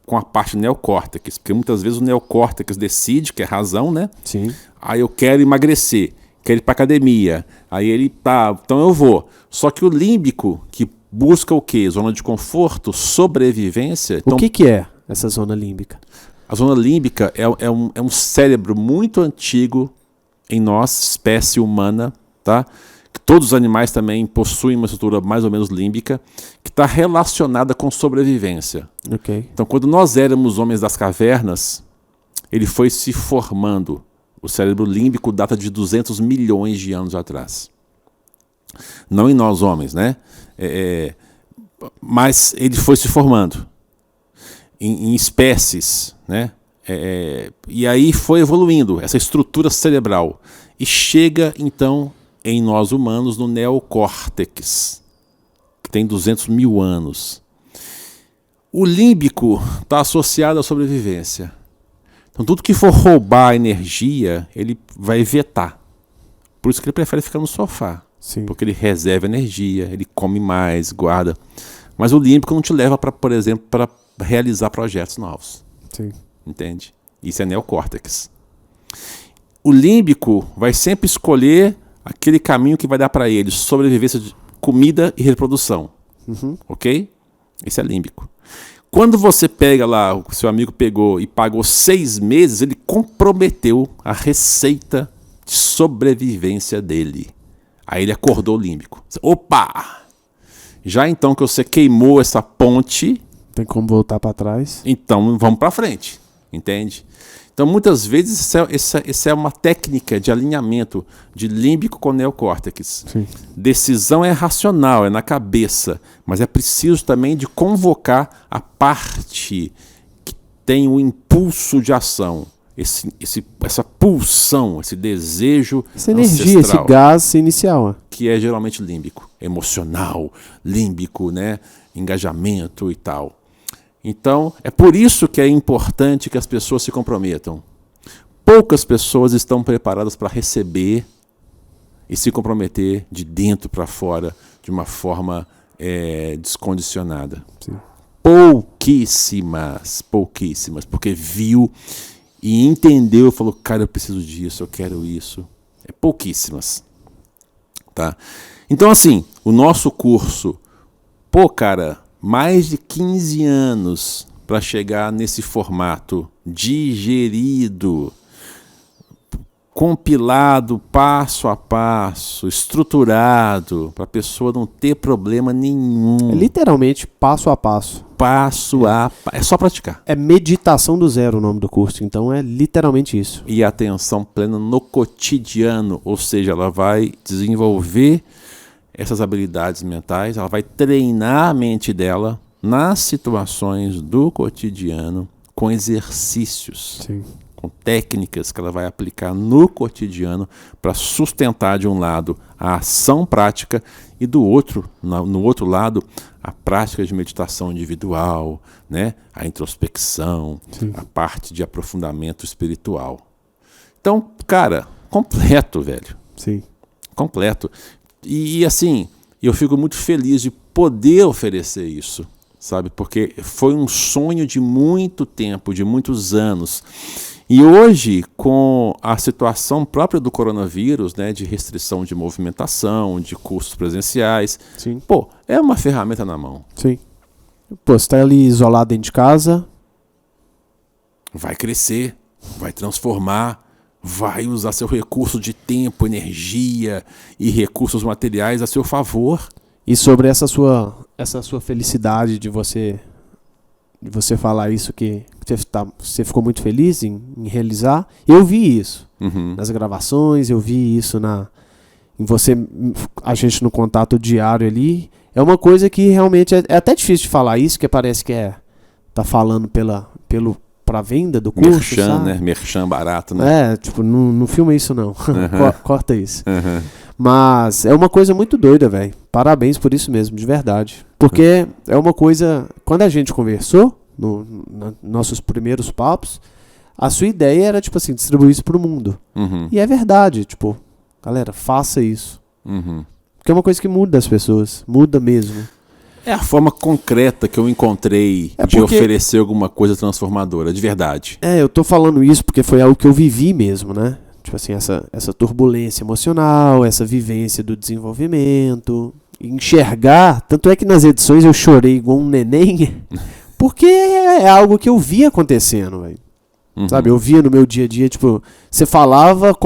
com a parte neocórtex, porque muitas vezes o neocórtex decide, que é razão, né? Sim. Aí eu quero emagrecer, quero ir para academia, aí ele tá, então eu vou. Só que o límbico, que busca o quê? Zona de conforto, sobrevivência. Então, O que é essa zona límbica? a zona límbica é um cérebro muito antigo em nós, espécie humana, tá? Que todos os animais também possuem uma estrutura mais ou menos límbica, que está relacionada com sobrevivência. Ok. Então, quando nós éramos homens das cavernas, ele foi se formando. O cérebro límbico data de 200 milhões de anos atrás. Não em nós homens, né? Mas ele foi se formando em espécies, né? E aí foi evoluindo essa estrutura cerebral. E chega, então, em nós humanos, no neocórtex, que tem 200 mil anos. O límbico está associado à sobrevivência. Então, tudo que for roubar energia, ele vai vetar. Por isso que ele prefere ficar no sofá. Sim. Porque ele reserva energia, ele come mais, guarda. Mas o límbico não te leva, por exemplo, para realizar projetos novos. Sim. Entende? Isso é neocórtex. O límbico vai sempre escolher aquele caminho que vai dar para ele sobrevivência de comida e reprodução. Uhum. Ok? Esse é límbico. Quando você pega lá, o seu amigo pegou e pagou 6 meses, ele comprometeu a receita de sobrevivência dele. Aí ele acordou o límbico. Opa! Já então que você queimou essa ponte, Tem como voltar para trás? então vamos para frente. Entende? Então, muitas vezes, essa é uma técnica de alinhamento de límbico com neocórtex. Sim. Decisão é racional, é na cabeça, mas é preciso também de convocar a parte que tem o impulso de ação, essa pulsão, esse desejo Essa energia, ancestral, esse gás inicial. que é geralmente límbico, emocional, límbico, né? Engajamento e tal. Então, é por isso que é importante que as pessoas se comprometam. Poucas pessoas estão preparadas para receber e se comprometer de dentro para fora de uma forma descondicionada. Sim. Pouquíssimas, porque viu e entendeu e falou, cara, eu preciso disso, eu quero isso. Pouquíssimas. Tá? Então, assim, o nosso curso, mais de 15 anos para chegar nesse formato digerido, compilado passo a passo, estruturado, para a pessoa não ter problema nenhum. É literalmente passo a passo. É só praticar. É meditação do zero o nome do curso, então é literalmente isso. E atenção plena no cotidiano, ou seja, ela vai desenvolver essas habilidades mentais, ela vai treinar a mente dela nas situações do cotidiano com exercícios, Sim. com técnicas que ela vai aplicar no cotidiano para sustentar de um lado a ação prática e do outro, no outro lado, a prática de meditação individual, né? A introspecção, Sim. a parte de aprofundamento espiritual. Então, cara, completo, velho. Sim. Completo. E assim, eu fico muito feliz de poder oferecer isso, sabe? Porque foi um sonho de muito tempo, de muitos anos. E hoje, com a situação própria do coronavírus, né, de restrição de movimentação, de cursos presenciais, Sim. é uma ferramenta na mão. Sim. Pô, você tá ali isolado dentro de casa. Vai crescer, vai transformar, vai usar seu recurso de tempo, energia e recursos materiais a seu favor. E sobre essa sua felicidade de você falar isso, que você ficou muito feliz em realizar, eu vi isso nas gravações, eu vi isso em você, a gente no contato diário ali. É uma coisa que realmente é até difícil de falar isso, que parece que tá falando pra venda do curso, Merchan, sabe? né? Merchan barato, né? Tipo, não filma isso não. Corta isso. Uhum. Mas é uma coisa muito doida, velho. Parabéns por isso mesmo, de verdade. Porque é uma coisa... Quando a gente conversou, nossos primeiros papos, a sua ideia era, tipo assim, distribuir isso pro mundo. Uhum. E é verdade, tipo, galera, faça isso. Uhum. Porque é uma coisa que muda as pessoas. Muda mesmo. É a forma concreta que eu encontrei de oferecer alguma coisa transformadora, de verdade. Eu tô falando isso porque foi algo que eu vivi mesmo, né? Tipo assim, essa turbulência emocional, essa vivência do desenvolvimento, enxergar. Tanto é que nas edições eu chorei igual um neném, porque é algo que eu vi acontecendo, velho. Uhum. Sabe, eu via no meu dia a dia, tipo, você falava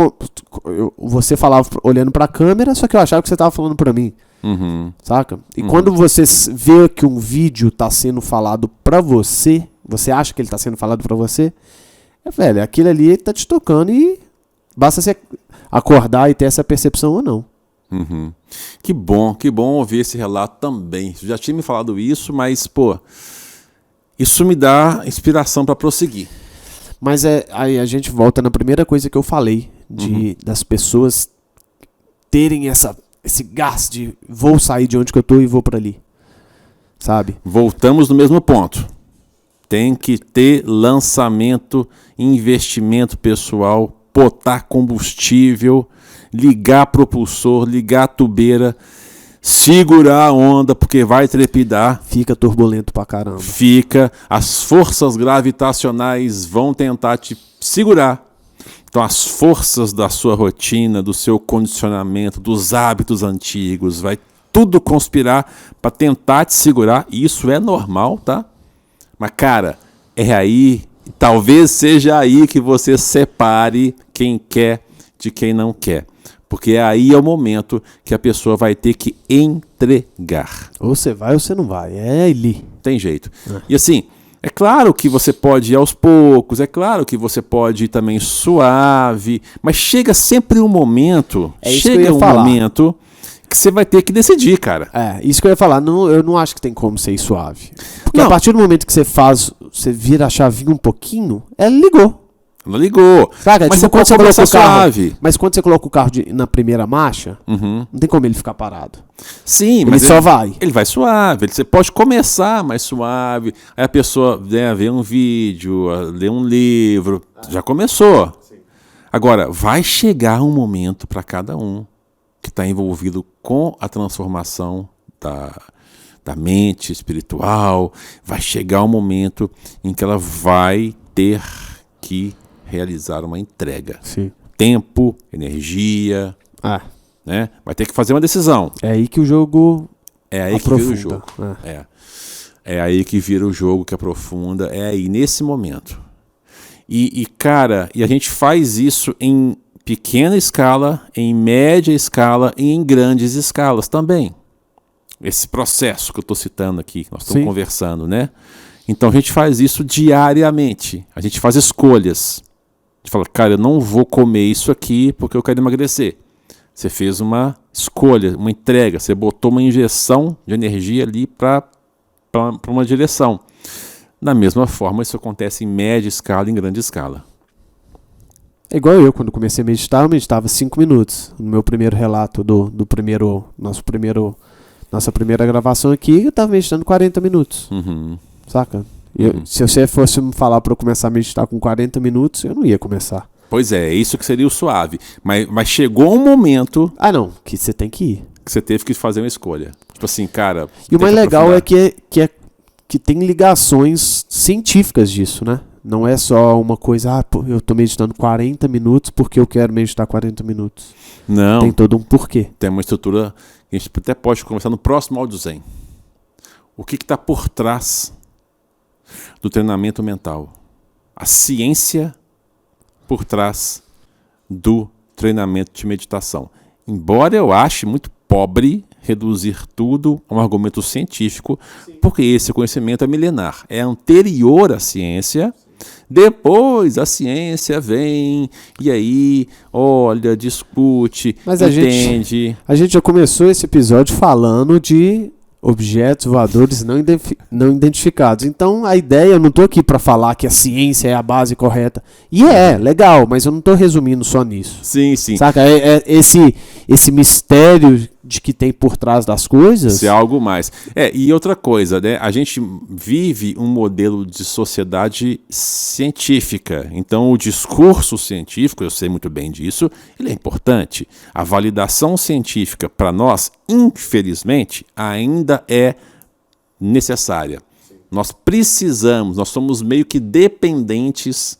olhando pra câmera, só que eu achava que você tava falando pra mim. Uhum. Saca? E quando você vê que um vídeo tá sendo falado pra você, você acha que ele tá sendo falado pra você, velho, aquilo ali tá te tocando e basta você acordar e ter essa percepção ou não. Uhum. Que bom ouvir esse relato também. Você já tinha me falado isso, mas, pô, isso me dá inspiração pra prosseguir. Mas aí a gente volta na primeira coisa que eu falei, das pessoas terem esse gás de vou sair de onde que eu tô e vou pra ali. Sabe? Voltamos no mesmo ponto. Tem que ter lançamento, investimento pessoal, botar combustível, ligar propulsor, ligar a tubeira, segurar a onda, porque vai trepidar. Fica turbulento pra caramba. Fica, as forças gravitacionais vão tentar te segurar. Então as forças da sua rotina, do seu condicionamento, dos hábitos antigos, vai tudo conspirar para tentar te segurar. E isso é normal, tá? Mas, cara, é aí, talvez seja aí que você separe quem quer de quem não quer. Porque aí é o momento que a pessoa vai ter que entregar. Ou você vai ou você não vai. É ali. Tem jeito. E assim, é claro que você pode ir aos poucos, é claro que você pode ir também suave, mas chega sempre um momento, momento que você vai ter que decidir, cara. Isso que eu ia falar. Não, eu não acho que tem como ser ir suave. Porque a partir do momento que você vira a chavinha um pouquinho, ela ligou. Não ligou. Saca? Mas tipo, quando você coloca suave. Mas quando você coloca o carro na primeira marcha, não tem como ele ficar parado. Sim, mas ele só vai. Ele vai suave. Você pode começar mais suave. Aí a pessoa vê um vídeo, lê um livro. Já começou. Sim. Agora, vai chegar um momento para cada um que está envolvido com a transformação da mente espiritual. Vai chegar um momento em que ela vai ter que realizar uma entrega. Sim. Tempo, energia, né? Vai ter que fazer uma decisão. É aí que o jogo que vira o jogo. É aí que vira o jogo, que aprofunda. É aí, nesse momento. Cara, a gente faz isso em pequena escala, em média escala e em grandes escalas também. Esse processo que eu estou citando aqui, que nós estamos conversando, né? Então a gente faz isso diariamente. A gente faz escolhas. A gente fala, cara, eu não vou comer isso aqui porque eu quero emagrecer. Você fez uma escolha, uma entrega. Você botou uma injeção de energia ali para uma direção. Da mesma forma, isso acontece em média escala e em grande escala. É igual eu, quando comecei a meditar, eu meditava 5 minutos. No meu primeiro relato nossa primeira gravação aqui, eu estava meditando 40 minutos. Saca? Se você fosse me falar para eu começar a meditar com 40 minutos, eu não ia começar. Pois é isso que seria o suave. Mas chegou um momento... que você tem que ir. Que você teve que fazer uma escolha. Tipo assim, cara... E o mais legal é que tem ligações científicas disso, né? Não é só uma coisa, eu tô meditando 40 minutos porque eu quero meditar 40 minutos. Não. Tem todo um porquê. Tem uma estrutura que a gente até pode conversar no próximo áudio Zen. O que está por trás do treinamento mental? A ciência por trás do treinamento de meditação. Embora eu ache muito pobre reduzir tudo a um argumento científico, porque esse conhecimento é milenar, é anterior à ciência. Depois a ciência vem e aí, olha, discute, mas entende. A gente já começou esse episódio falando de Objetos voadores não identificados. Então a ideia, eu não tô aqui para falar que a ciência é a base correta. E legal, mas eu não tô resumindo só nisso. Sim, sim. Saca? Esse mistério de que tem por trás das coisas. Isso é algo mais. E outra coisa, né? A gente vive um modelo de sociedade científica. Então, o discurso científico, eu sei muito bem disso, ele é importante. A validação científica, para nós, infelizmente, ainda é necessária. Nós precisamos, nós somos meio que dependentes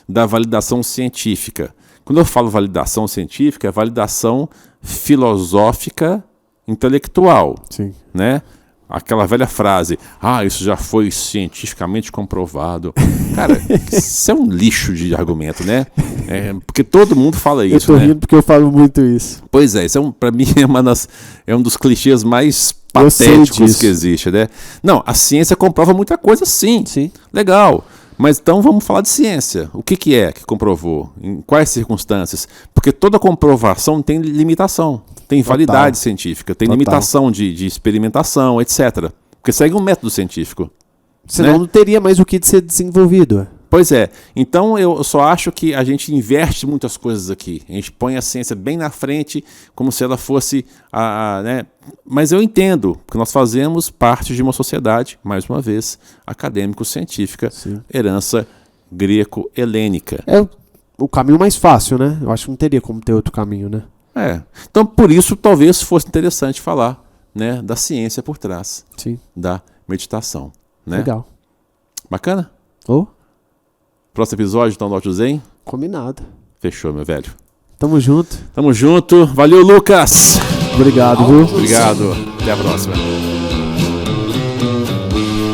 da validação científica. Quando eu falo validação científica, é validação filosófica intelectual. Sim. Né? Aquela velha frase, isso já foi cientificamente comprovado. Cara, isso é um lixo de argumento, né? Porque todo mundo fala isso, eu tô né? rindo porque eu falo muito isso. Pois é, isso para mim é um dos clichês mais patéticos que existe, né? Não, a ciência comprova muita coisa, sim. Legal. Mas então vamos falar de ciência. O que é que comprovou? Em quais circunstâncias? Porque toda comprovação tem limitação, tem validade científica, tem limitação de experimentação, etc. Porque segue um método científico. Senão não teria mais o que ser desenvolvido. Pois é. Então eu só acho que a gente inverte muitas coisas aqui. A gente põe a ciência bem na frente, como se ela fosse né? Mas eu entendo que nós fazemos parte de uma sociedade, mais uma vez, acadêmico-científica, herança greco-helênica. É o caminho mais fácil, né? Eu acho que não teria como ter outro caminho, né? Então, por isso, talvez fosse interessante falar, né, da ciência por trás da meditação. Né? Legal. Bacana? Próximo episódio, então, do Áudio Zen? Combinado. Fechou, meu velho. Tamo junto. Tamo junto. Valeu, Lucas. Obrigado, viu? Obrigado. Até a próxima.